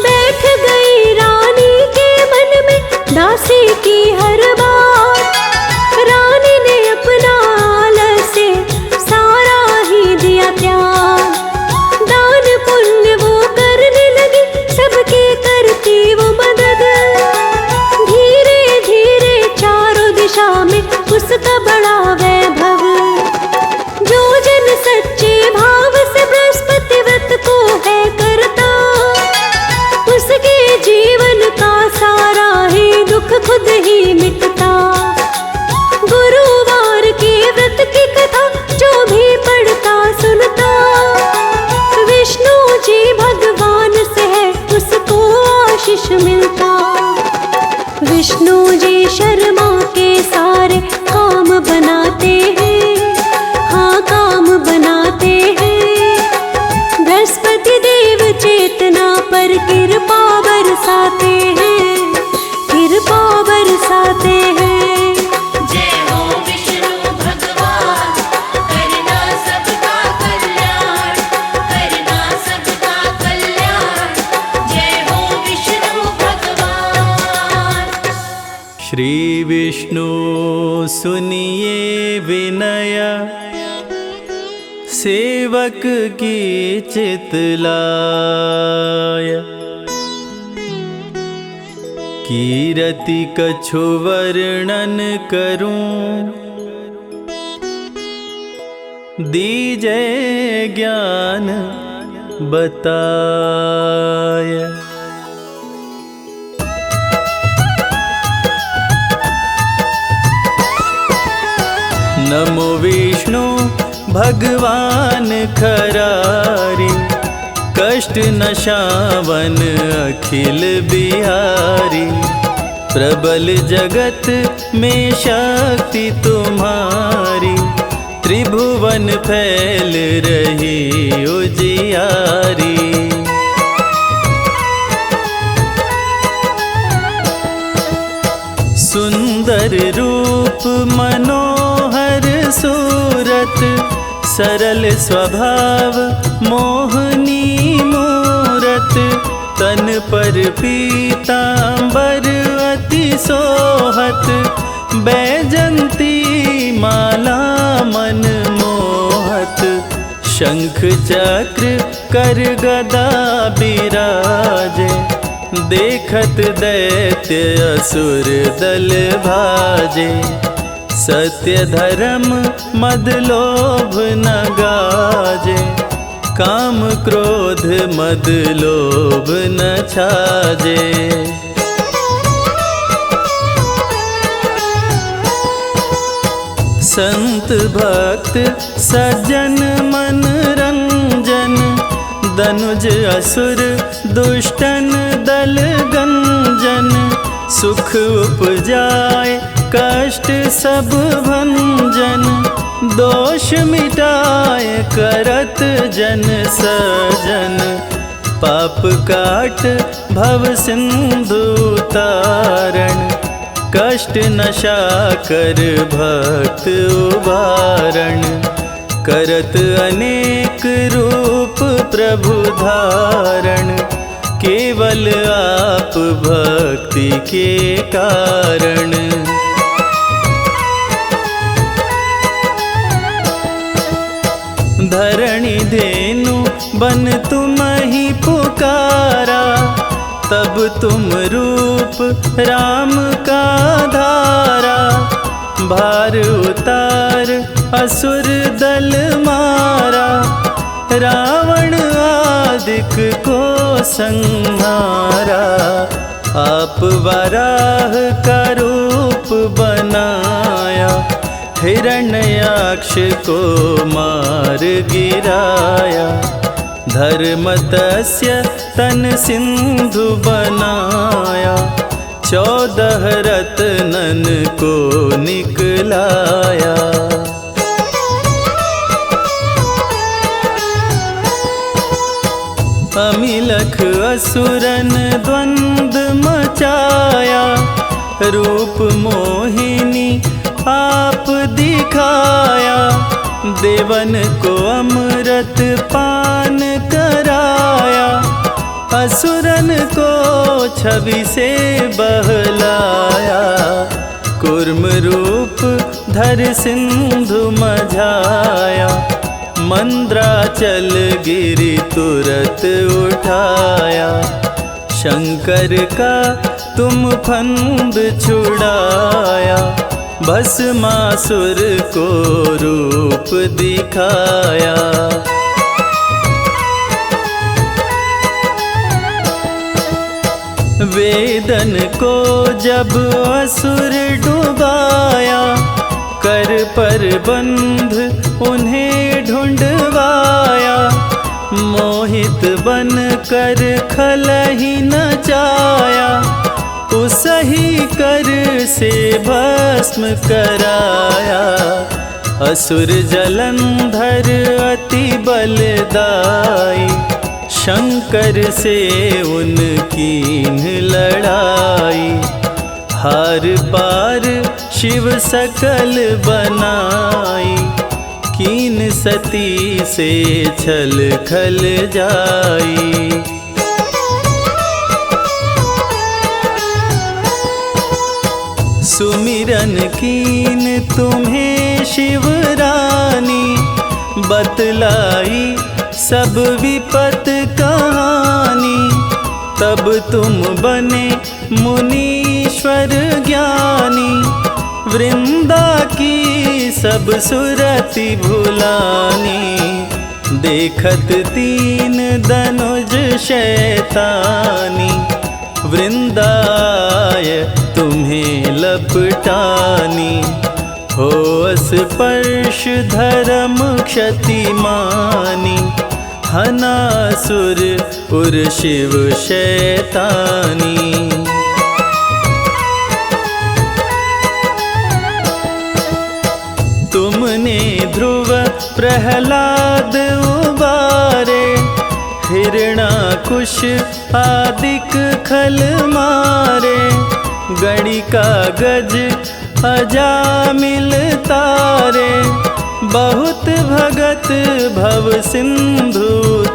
बैठ गई रानी के मन में दासी की हर बात। रानी ने अपना आलस्य सारा ही दिया त्याग। दान पुण्य वो करने लगी, सबकी करती वो मदद। धीरे धीरे चारों दिशा में उसका बड़ा वैभव। जो जन सच्चे भाव से बृहस्पति व्रत को है करता, उसके जीवन का सारा ही दुख खुद ही मिटता। गुरुवार के व्रत की कथा जो भी पढ़ता सुनता, विष्णु जी भगवान से है उसको आशीष मिलता। विष्णु जी शर्मा के सारे काम बनाते हैं, हाँ काम बनाते हैं। बृहस्पति देव चेतना पर कृपा बरसाते हैं, कृपा बरसाते हैं। जय हो विष्णु भगवान, करना सबका कल्याण, करना सबका कल्याण। जय हो विष्णु भगवान। श्री विष्णु सुनिए विनय, सेवक की चितलाय। कीरति कछु वर्णन करूं, दीजै ज्ञान बताय। नमो विष्णु भगवान खरारी, कष्ट नशावन अखिल बिहारी। प्रबल जगत में शक्ति तुम्हारी, त्रिभुवन फैल रही उजियारी। सुंदर रूप मनोहर सूरत, सरल स्वभाव मोहनी मूरत। तन पर पीतांबर अति सोहत, बैजंती माला मन मोहत। शंख चक्र कर गदा बिराजे, देखत दैत्य असुर दल भाजे। सत्य धर्म मद लोभ न गाजे, काम क्रोध मद लोभ न छाजे। संत भक्त सज्जन मन रंजन, दनुज असुर दुष्टन दल गंजन। सुख उपजाए कष्ट सब भंजन, दोष मिटाए करत जन सजन। पाप काट भव सिंधु तारण, कष्ट नशा कर भक्त उबारण। करत अनेक रूप प्रभु धारण, केवल आप भक्ति के कारण। धरणी धेनु बन तुम ही पुकारा, तब तुम रूप राम का धारा। भार उतार असुर दल मारा, रावण आदिक को संहारा। आप वराह का रूप बनाया, हिरण्याक्ष को मार गिराया। धर्म तस्य तन सिंधु बनाया, 14 रत्नन को निकलाया। अमिलख असुरन द्वंद मचाया, रूप मोहिनी आप दिखाया। देवन को अमृत पान कराया, असुरन को छवि से बहलाया। कूर्म रूप धर सिंधु मझाया, मंद्राचल गिरि तुरत उठाया। शंकर का तुम फंद छुड़ाया, भस्मासुर को रूप दिखाया। वेदन को जब असुर डुबाया, कर पर बंध उन्हें ढूंढवाया। मोहित बन कर खलहि नचाया, उसही कर से भस्म कराया। असुर जलंधर अति बलदाई, शंकर से उनकी लड़ाई। हार पार शिव सकल बनाई, कीन सती से छल खल जाई। सुमिरन कीन तुम्हें शिवरानी, बतलाई सब विपत कहानी। तब तुम बने मुनीश्वर ज्ञानी, वृंदा की सब सुरति भुलानी। देखत तीन धनुज शैतानी, वृंदाय तुम्हें लपटानी। हो स्पर्श धर्म क्षति मानी, हनासुर उर शिव शैतानी। तुमने ध्रुव प्रहलाद उबारे, हिरणाकुश आदिक खल मारे। गणिका गज अजामिल तारे, बहुत भगत भव सिंधु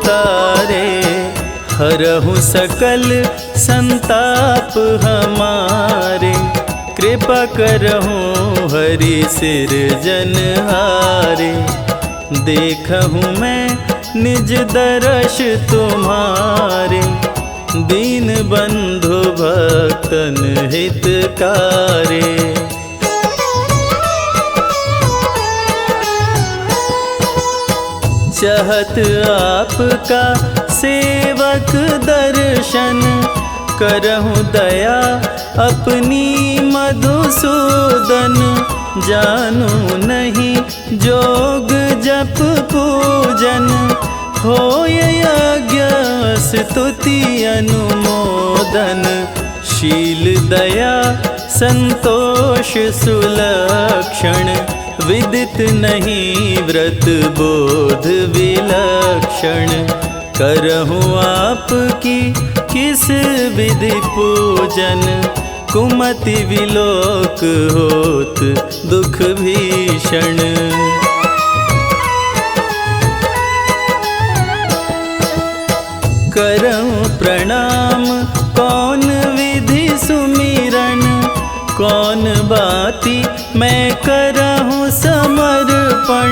तारे। हरहु सकल संताप हमारे, कृपा करहु हरि सिर जनहारे। देखहूँ मैं निज दर्श तुम्हारे, दीन बंधु भक्तन हितकारे। चाहत आपका सेवक दर्शन, करहूँ दया अपनी मधुसूदन। जानू नहीं जोग जप पूजन, होय यज्ञ स्तुति अनुमोदन। शील दया संतोष सुलक्षण, विदित नहीं व्रत बोध विलक्षण। करहूँ आपकी किस विधि पूजन, कुमति विलोक होत दुख भीषण। करऊँ प्रणाम कौन विधि सुमिरन, कौन बाती मैं करहूँ समर्पण।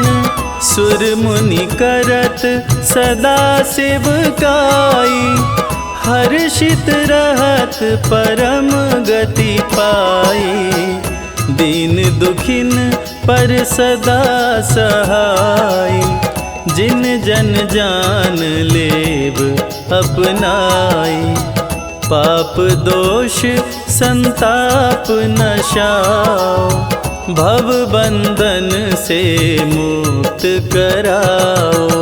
सुर मुनि करत सदा सेवकाई, हर्षित रहत परम गति पाई। दीन दुखिन पर सदा सहाय, जिन जन जान लेव अपनाई। पाप दोष संताप नशाओ, भव बंधन से मुक्त कराओ।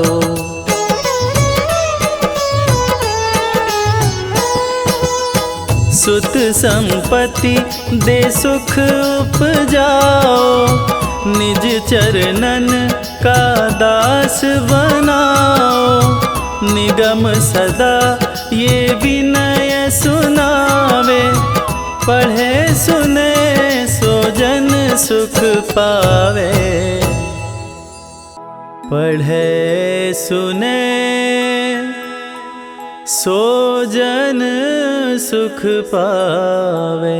सुत संपत्ति दे सुख उपजाओ, निज चरणन का दास बनाओ। निगम सदा ये विनय सुनावे, पढ़े सुने सो जन सुख पावे। पढ़े सुने सो जन सुख पावे।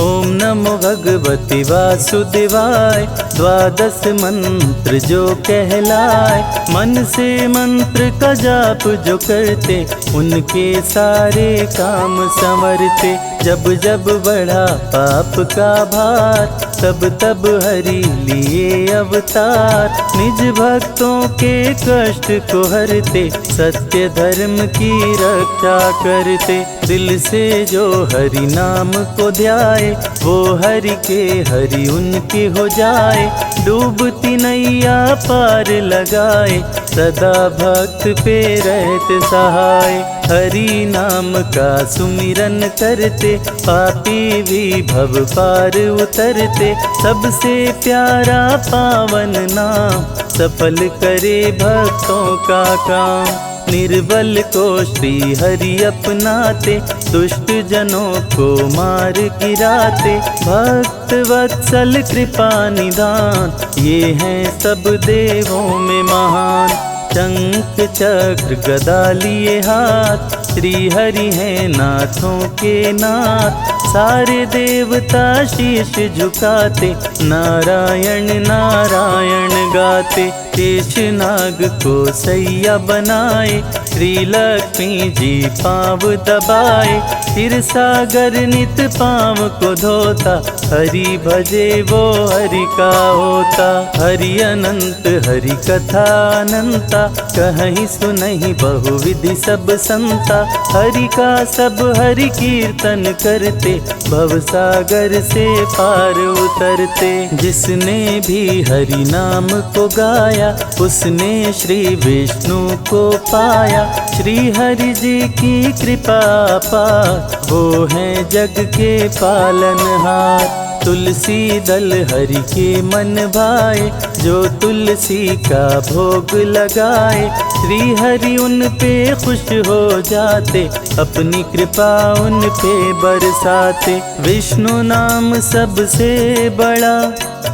ओम नमो भगवती वासुदेवाय, द्वादश मंत्र जो कहलाए। मन से मंत्र का जाप जो करते, उनके सारे काम संवरते। जब जब बढ़ा पाप का भार, तब तब हरि लिए अवतार। निज भक्तों के कष्ट को हरते, सत्य धर्म की रक्षा करते। दिल से जो हरि नाम को ध्याए, वो हरि के हरि उनके हो जाए। डूबती नैया पार लगाए, सदा भक्त पे रहते सहाय। हरि नाम का सुमिरन करते, पापी भी भव पार उतरते। सबसे प्यारा पावन नाम, सफल करे भक्तों का काम। निर्बल को श्री हरि अपनाते, दुष्ट जनों को मार गिराते। भक्त वत्सल कृपा निदान, ये हैं सब देवों में महान। शंख चक्र गदा लिए हाथ, श्री हरि हैं नाथों के नाथ। सारे देवता शीश झुकाते, नारायण नारायण गाते। शेष नाग को सैया बनाए, श्री लक्ष्मी जी पाँव दबाए। फिर सागर नित पाँव को धोता, हरि भजे वो हरि का होता। हरि अनंत हरि कथा अनंता, कहीं सुनहि बहुविधि सब संता। हरि का सब हरि कीर्तन करते, भव सागर से पार उतरते। जिसने भी हरि नाम को गाया, उसने श्री विष्णु को पाया। श्री हरि जी की कृपा पार, वो हैं जग के पालनहार। तुलसी दल हरि के मन भाए, जो तुलसी का भोग लगाए। श्री हरि उन पे खुश हो जाते, अपनी कृपा उन पे बरसाते। विष्णु नाम सबसे बड़ा,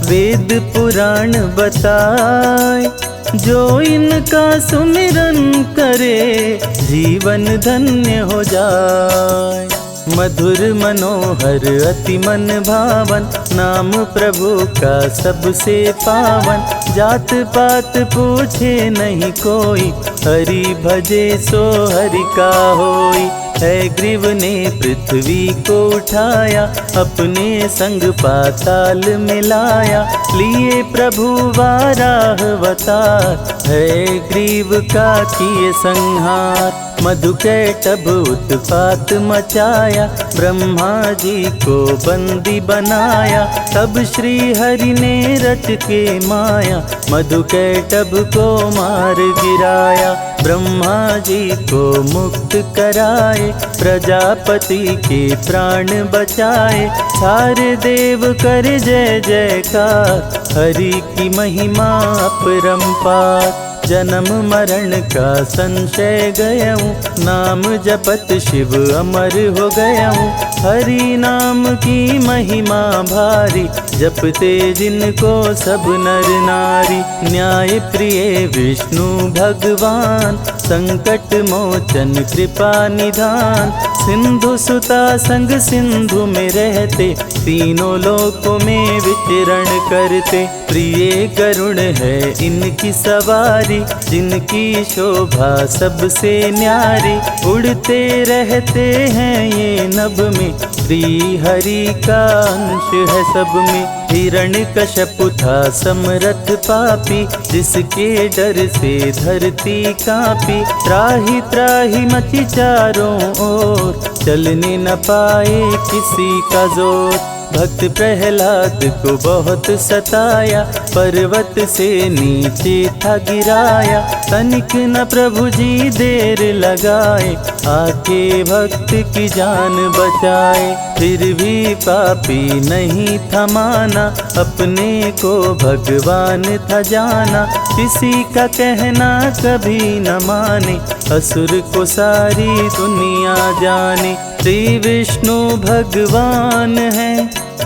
वेद पुराण बताए। जो इनका सुमिरन करे जीवन धन्य हो जाए। मधुर मनोहर अति मन भावन, नाम प्रभु का सबसे पावन। जात पात पूछे नहीं कोई, हरि भजे सो हरि का होई। है ग्रीव ने पृथ्वी को उठाया, अपने संग पाताल मिलाया। लिए प्रभु वाराह अवतार, है ग्रीव का किए संहार। मधुकैटभ उत्पात मचाया, ब्रह्मा जी को बंदी बनाया। तब श्री हरि ने रच के माया, मधुकैटभ को मार गिराया। ब्रह्मा जी को मुक्त कराए, प्रजापति के प्राण बचाए। सारे देव कर जय जयकार, हरि की महिमा अपरंपार। जन्म मरण का संशय गयऊँ, नाम जपत शिव अमर हो गयऊँ। हरि नाम की महिमा भारी, जपते जिनको सब नर नारी। न्याय प्रिय विष्णु भगवान, संकट मोचन कृपा निधान। सिंधु सुता संग सिंधु में रहते, तीनों लोकों में विचरण करते। प्रिय करुण है इनकी सवारी, जिनकी शोभा सबसे न्यारी। उड़ते रहते हैं ये नभ में, श्री हरि का अंश है सब में। हिरण्यकश्यप था समरथ पापी, जिसके डर से धरती कांपी। त्राहि त्राहि मची चारों ओर, चलने न पाए किसी का जोर। भक्त प्रहलाद को बहुत सताया, पर्वत से नीचे था गिराया। तनिक न प्रभु जी देर लगाए, आके भक्त की जान बचाए। फिर भी पापी नहीं था माना, अपने को भगवान था जाना। किसी का कहना कभी न माने, असुर को सारी दुनिया जाने। श्री विष्णु भगवान है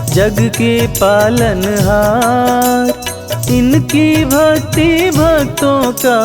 जग के पालनहार, इनकी भक्ति भक्तों का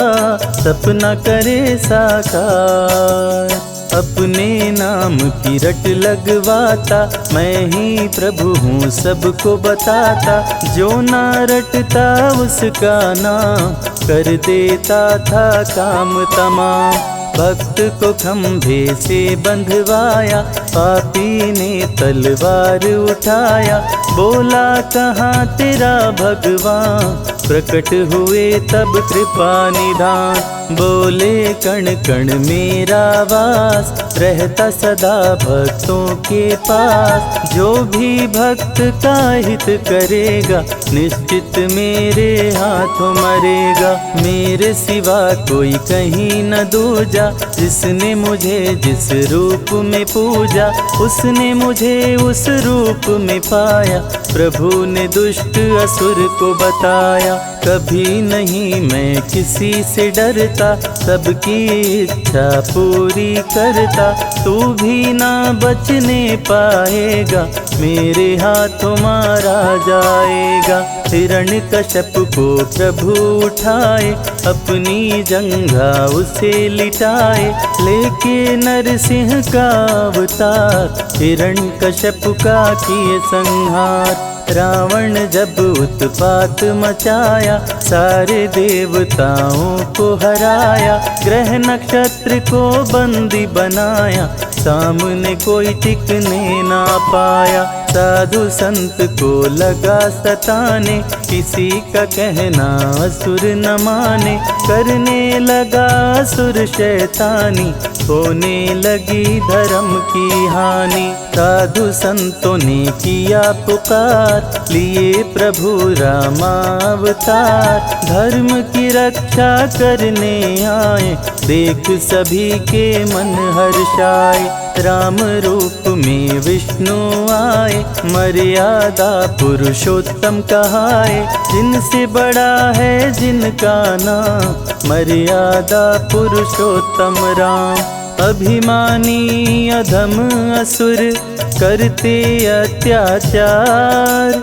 सपना करे साकार। अपने नाम की रट लगवाता, मैं ही प्रभु हूँ सबको बताता। जो ना रटता उसका नाम, कर देता था काम तमाम। भक्त को खंभे से बंधवाया, पापी ने तलवार उठाया। बोला कहाँ तेरा भगवान, प्रकट हुए तब कृपा निधान। बोले कण कण मेरा वास, रहता सदा भक्तों के पास। जो भी भक्त का हित करेगा, निश्चित मेरे हाथों मरेगा। मेरे सिवा कोई कहीं न दूजा, जिसने मुझे जिस रूप में पूजा, उसने मुझे उस रूप में पाया। प्रभु ने दुष्ट असुर को बताया, कभी नहीं मैं किसी से डरता। सबकी इच्छा पूरी करता, तू भी ना बचने पाएगा, मेरे हाथों मारा जाएगा। हिरण्यकश्यप को प्रभु उठाए, अपनी जंघा उसे लिटाए। लेके नरसिंह का अवतार, हिरण्यकश्यप का किए संहार। रावण जब उत्पात मचाया, सारे देवताओं को हराया। ग्रह नक्षत्र को बंदी बनाया, सामने कोई टिकने ना पाया। साधु संत को लगा सताने, किसी का कहना असुर न माने। करने लगा असुर शैतानी, होने लगी धर्म की हानि। साधु संतों ने किया पुकार, लिए प्रभु रामावतार। धर्म की रक्षा करने आए, देख सभी के मन हर्षाए। राम रूप में विष्णु आए, मर्यादा पुरुषोत्तम कहाए। जिनसे बड़ा है जिनका नाम, मर्यादा पुरुषोत्तम राम। अभिमानी अधम असुर करते अत्याचार,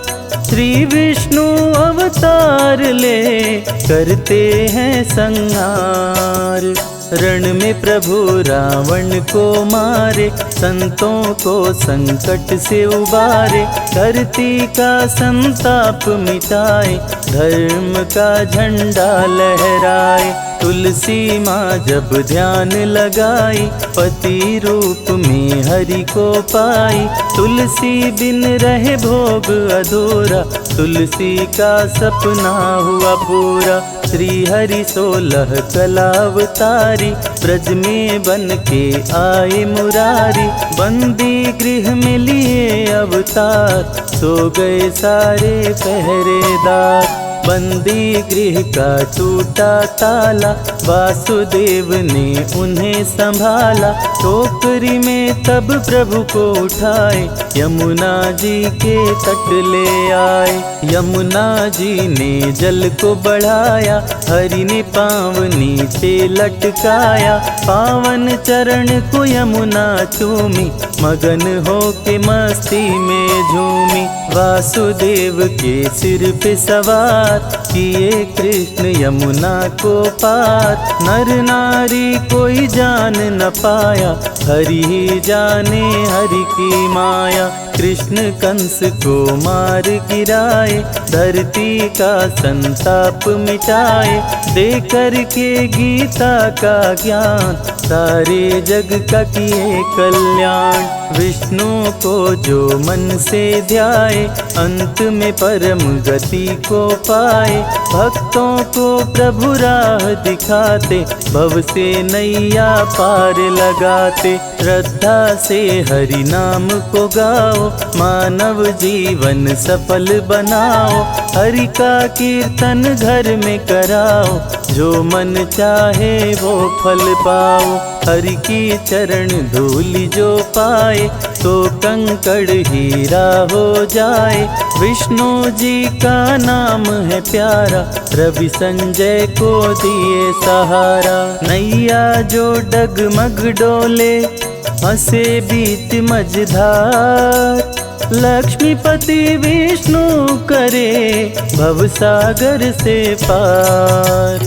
श्री विष्णु अवतार ले करते हैं संहार। रण में प्रभु रावण को मारे, संतों को संकट से उबारे, धरती का संताप मिटाए, धर्म का झंडा लहराए। तुलसी माँ जब ध्यान लगाई, पति रूप में हरि को पाई। तुलसी बिन रहे भोग अधूरा, तुलसी का सपना हुआ पूरा। श्री हरि 16 कला अवतारी, ब्रज में बन के आए मुरारी। बंदी गृह में लिए अवतार, सो गए सारे पहरेदार। बंदी गृह का टूटा ताला, वासुदेव ने उन्हें संभाला। टोकरी में तब प्रभु को उठाए, यमुना जी के तट ले आए। यमुना जी ने जल को बढ़ाया, हरि ने पाँव नीचे लटकाया। पावन चरण को यमुना चूमी, मगन हो के मस्ती में झूमी। वासुदेव के सिर पे सवार, किए कृष्ण यमुना को पार। नर नारी कोई जान न पाया, हरि ही जाने हरि की माया। कृष्ण कंस को मार गिराए, धरती का संताप मिटाए। दे करके गीता का ज्ञान, सारे जग का किए कल्याण। विष्णु को जो मन से ध्याए, अंत में परम गति को पाए। भक्तों को प्रभु राह दिखाते, भव से नैया पार लगाते। श्रद्धा से हरि नाम को गाओ, मानव जीवन सफल बनाओ। हरि का कीर्तन घर में कराओ, जो मन चाहे वो फल पाओ। हरि की चरण धूल जो पाए, तो कंकड़ हीरा हो जाए। विष्णु जी का नाम है प्यारा, रवि संजय को दिए सहारा। नैया जो डगमग डोले, हंसे बीच मझधार। लक्ष्मीपति विष्णु करे, भवसागर से पार।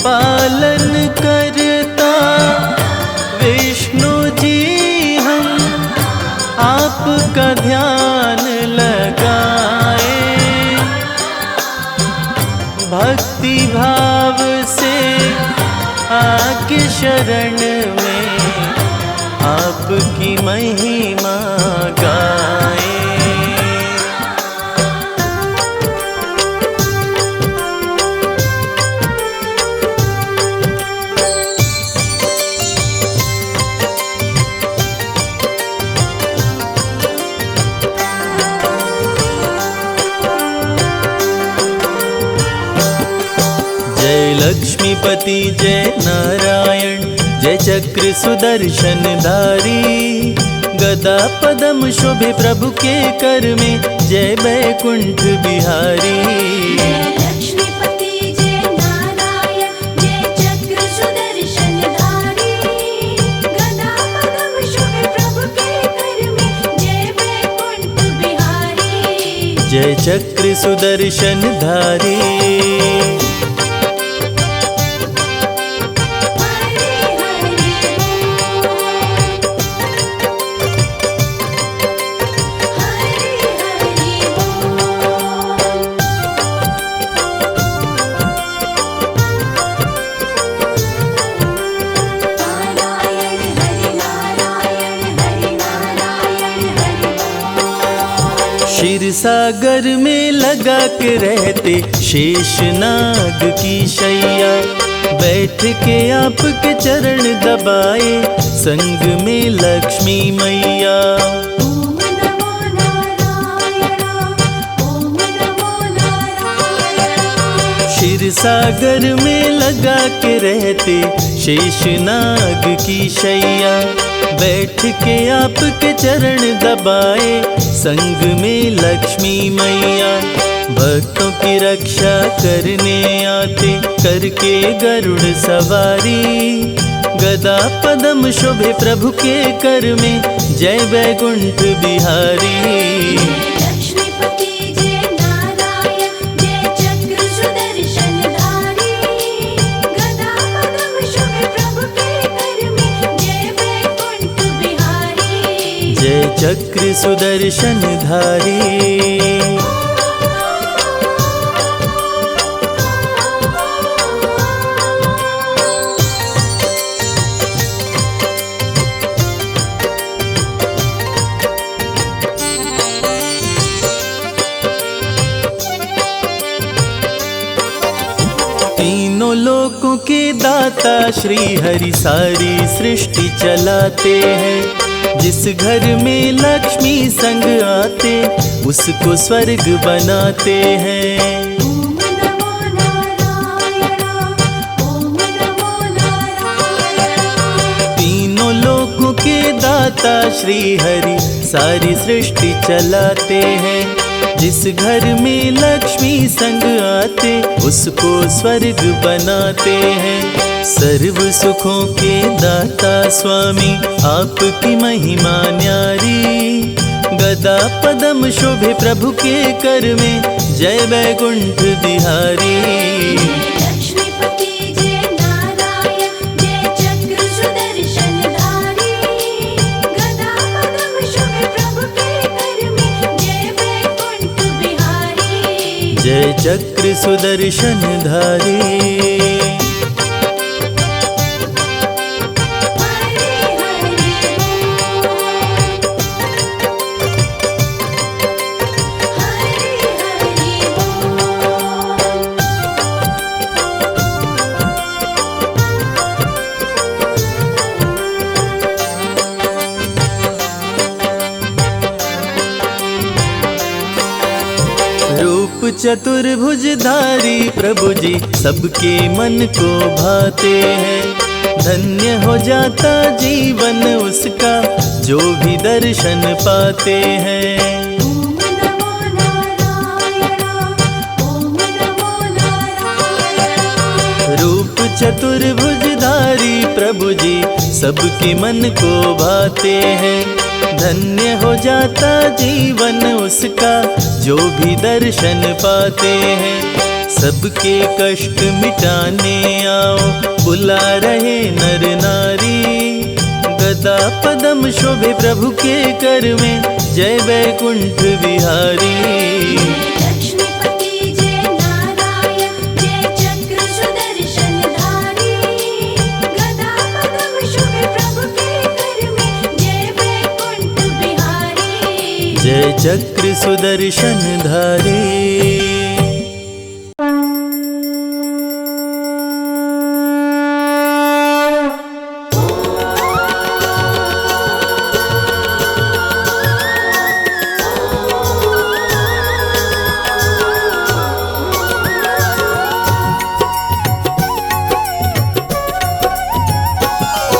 पालन करता विष्णु जी हम, आपका ध्यान लगाए। भक्ति भाव से आके शरण में, आपकी महिमा गाए। लक्ष्मीपति जय नारायण, जय चक्र सुदर्शन धारी। गदा पदम शोभे प्रभु के कर में, जय बैकुंठ बिहारी। लक्ष्मीपति जय नारायण, जय चक्र सुदर्शन धारी। गदा पद्म शोभे प्रभु के कर में, जय बैकुंठ बिहारी। जय चक्र सुदर्शन धारी। क्षीर सागर में लगा के रहते, शेषनाग की शैया। बैठ के आपके चरण दबाए, संग में लक्ष्मी मैया। ओम नमो नारायण, ओम नमो नारायण। क्षीर सागर में लगा के रहते, शेषनाग की शैया। बैठ के आपके चरण दबाए, संग में लक्ष्मी मैया। भक्तों की रक्षा करने आते करके गरुड़ सवारी। गदा पदम शोभे प्रभु के कर में, जय वैकुंठ बिहारी। लक्ष्मीपति जय नारायण, जय चक्र सुदर्शन धारी। गदा पद्म शोभे प्रभु के कर में, जय वैकुंठ बिहारी। जय चक्र सुदर्शन धारी। तीनों लोकों के दाता श्री हरि सारी सृष्टि चलाते हैं। जिस घर में लक्ष्मी संग आते, उसको स्वर्ग बनाते हैं। ओम नमो नारायण, ओम नमो नारायण। तीनों लोकों के दाता श्री हरि सारी सृष्टि चलाते हैं। जिस घर में लक्ष्मी संग आते, उसको स्वर्ग बनाते हैं। सर्व सुखों के दाता स्वामी, आपकी महिमा न्यारी। गदा पदम शोभे प्रभु के कर में, जय वैकुंठ बिहारी। लक्ष्मीपति जय नारायण, जय चक्र सुदर्शन धारी। गदा पद्म शोभे प्रभु के कर में, जय वैकुंठ बिहारी। जय चक्र सुदर्शन धारी। हरि हरि बोल, हरि हरि बोल। रूप चतुर्भुजधारी प्रभु जी, सबके मन को भाते हैं। धन्य हो जाता जीवन उसका, जो भी दर्शन पाते हैं। ओम नमो नारायण, ओम नमो नारायण। रूप चतुर्भुजधारी प्रभु जी, सबके मन को भाते हैं। धन्य हो जाता जीवन उसका, जो भी दर्शन पाते हैं। सबके कष्ट मिटाने आओ, बुला रहे नर नारी। गदा पदम शोभे प्रभु के कर में, जय वैकुंठ बिहारी। लक्ष्मीपति जय नारायण, जय चक्र सुदर्शन धारी। गदा पद्म शोभे प्रभु के कर में, जय वैकुंठ बिहारी। जय चक्र सुदर्शन धारी।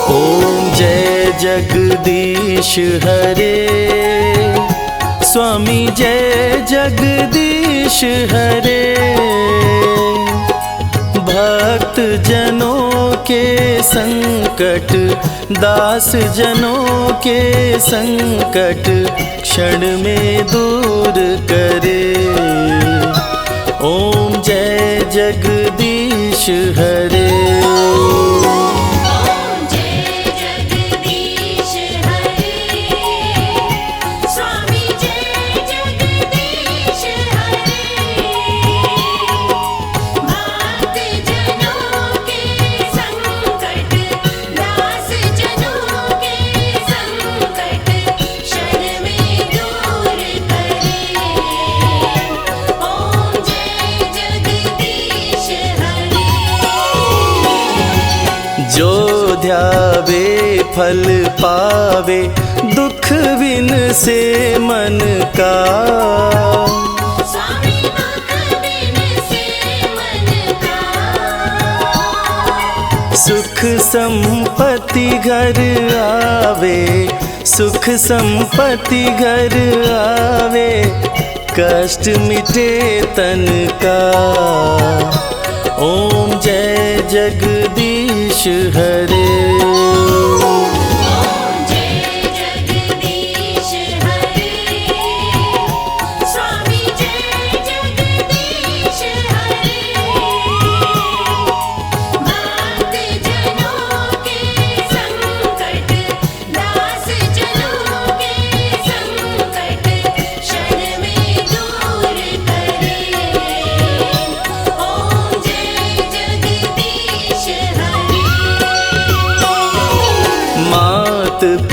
ओम जय जगदीश हरे, स्वामी जय जगदीश हरे। भक्त जनों के संकट, दास जनों के संकट, क्षण में दूर करे। ओम जय जगदीश हरे। ओम जय जगदीश हरे, स्वामी जय जगदीश हरे। भक्त जनों के संकट, दास जनों के संकट, क्षण में दूर करे। ओम जय जगदीश हरे। जो ध्यावे फल पावे, दुख बिन से मन का। स्वामी दुख बिन से मन का। सुख संपत्ति घर आवे, सुख संपत्ति घर आवे। कष्ट मिटे तन का। ओम जय जगदीश हरे।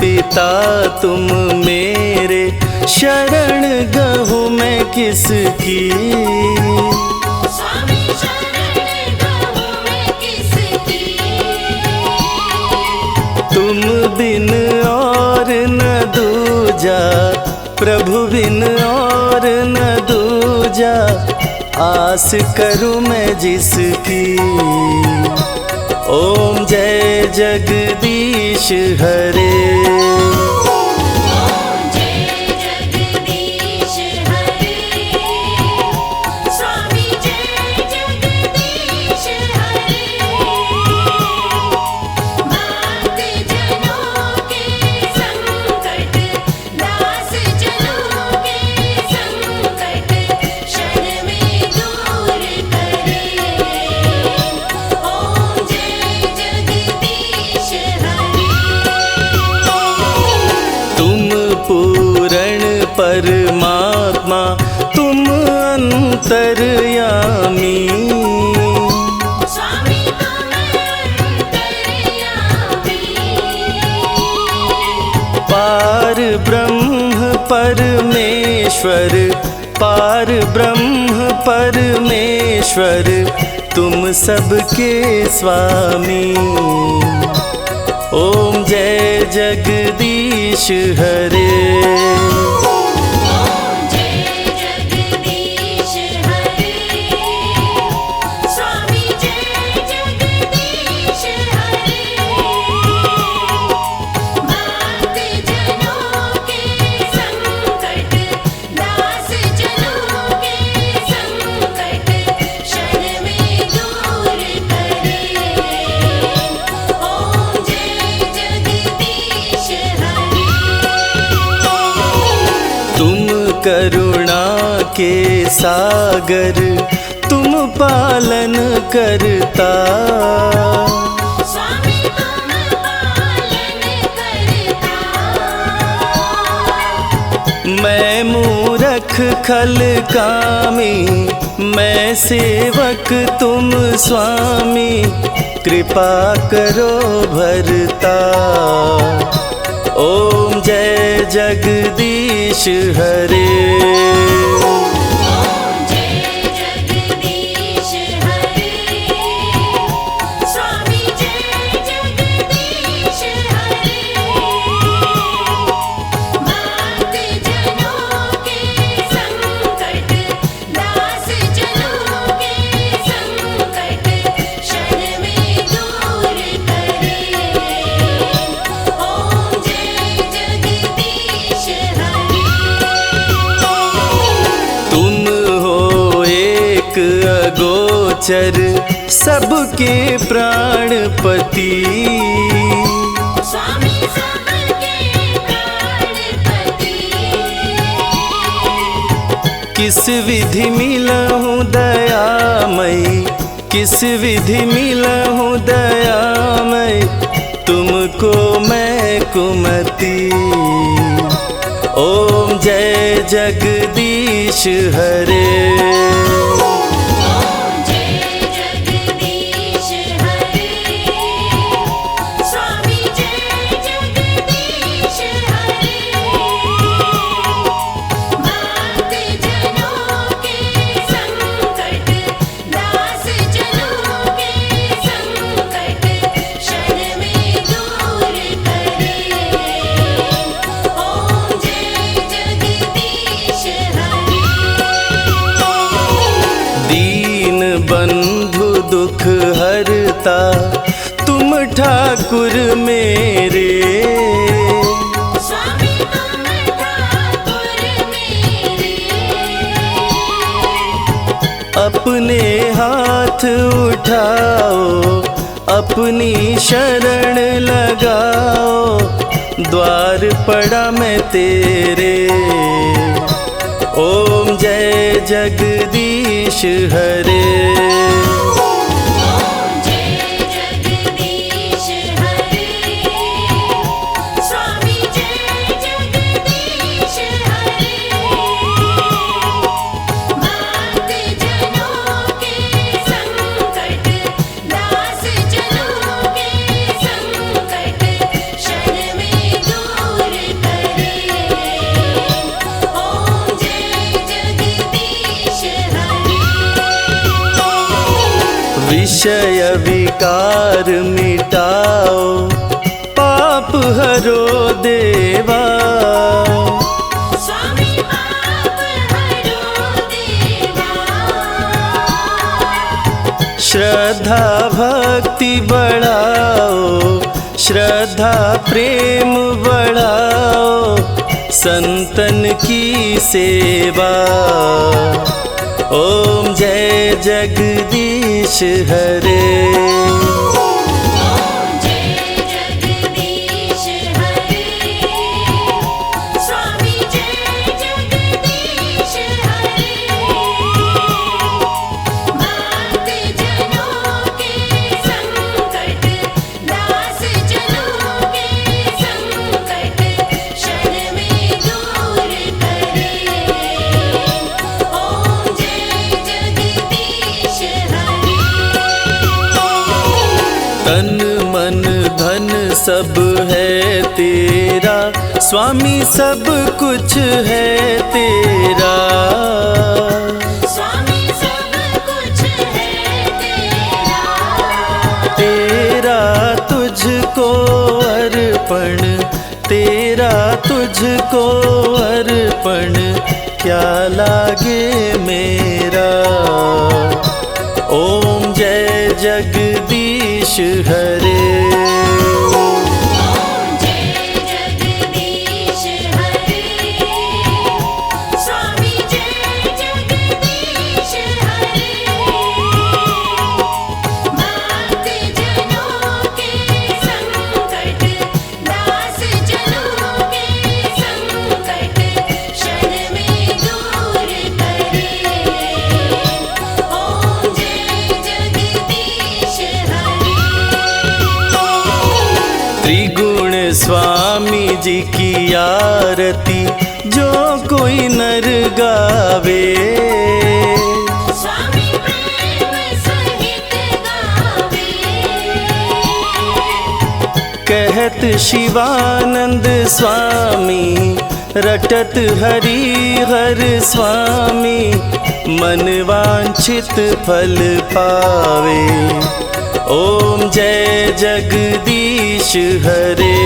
पिता तुम मेरे, शरण गहूँ मैं किसकी। स्वामी शरण गहूँ मैं किसकी। तुम बिन और न दूजा, प्रभु बिन और न दूजा, आस करूँ मैं जिसकी। ओम जय जगदीश हरे। ओम जय जगदीश हरे। स्वामी जय जगदीश हरे। भक्त जनों के संकट, दास जनों के संकट, क्षण में दूर करे। ओम जय जगदीश हरे। तुम पूर्ण परमात्मा, तुम अंतर्यामी। स्वामी तुम अंतर्यामी। पार ब्रह्म परमेश्वर, पार ब्रह्म परमेश्वर, तुम सबके स्वामी। ओम जय जगदीश हरे। ओम जय जगदीश हरे। स्वामी जय जगदीश हरे। भक्त जनों के संकट, दास जनों के संकट, क्षण में दूर करे। ओम जय जगदीश हरे। तुम करुणा के सागर, तुम पालन करता। स्वामी तुम पालन करता। मैं मूरख खल कामी, मैं सेवक तुम स्वामी, कृपा करो भरता। ओम जय जगदीश हरे। ओम जय जगदीश हरे। स्वामी जय जगदीश हरे। भक्त जनों के संकट, दास जनों के संकट, क्षण में दूर करे। ओम जय जगदीश हरे। तुम हो एक अगोचर, सबके प्राणपति। स्वामी सबके प्राणपति। किस विधि मिलहूँ दयामयी, किस विधि मिलहूँ दयामयी, तुमको मैं कुमति। ओम जय जगदीश हरे। ओम जय जगदीश हरे। स्वामी जय जगदीश हरे। भक्त जनों के संकट, दास जनों के संकट, क्षण में दूर करे। ओम जय जगदीश हरे। दीन बंधु दुख हरता, तुम ठाकुर मेरे। स्वामी तुम ठाकुर मेरे। अपने हाथ उठाओ, अपनी शरण लगाओ, द्वार पड़ा मैं तेरे। ओम जय जगदीश हरे। विषय विकार मिटाओ, पाप हरो देवा। स्वामी पाप हरो देवा। श्रद्धा भक्ति बढ़ाओ, श्रद्धा प्रेम बढ़ाओ, संतन की सेवा। ओम जय जगदीश हरे। ओम जय जगदीश हरे। स्वामी जय जगदीश हरे। भक्त जनों के संकट, दास जनों के संकट, क्षण में दूर करे। ओम जय जगदीश हरे। तन मन धन सब है तेरा, स्वामी सब कुछ है तेरा। स्वामी सब कुछ है तेरा। तेरा तुझको अर्पण, तेरा तुझको अर्पण, क्या लागे मेरा। ओम जय जगदीश हरे। ओम जय जगदीश हरे। स्वामी जय जगदीश हरे। भक्त जनों के संकट, दास जनों के संकट, क्षण में दूर करे। ओम जय जगदीश हरे। त्रिगुण स्वामी जी की आरती जो कोई नर गावे। स्वामी प्रेम सहित गावे। कहत शिवानंद स्वामी, रटत हरि हर स्वामी, मन वांछित फल पावे। ओम जय जगदीश हरे।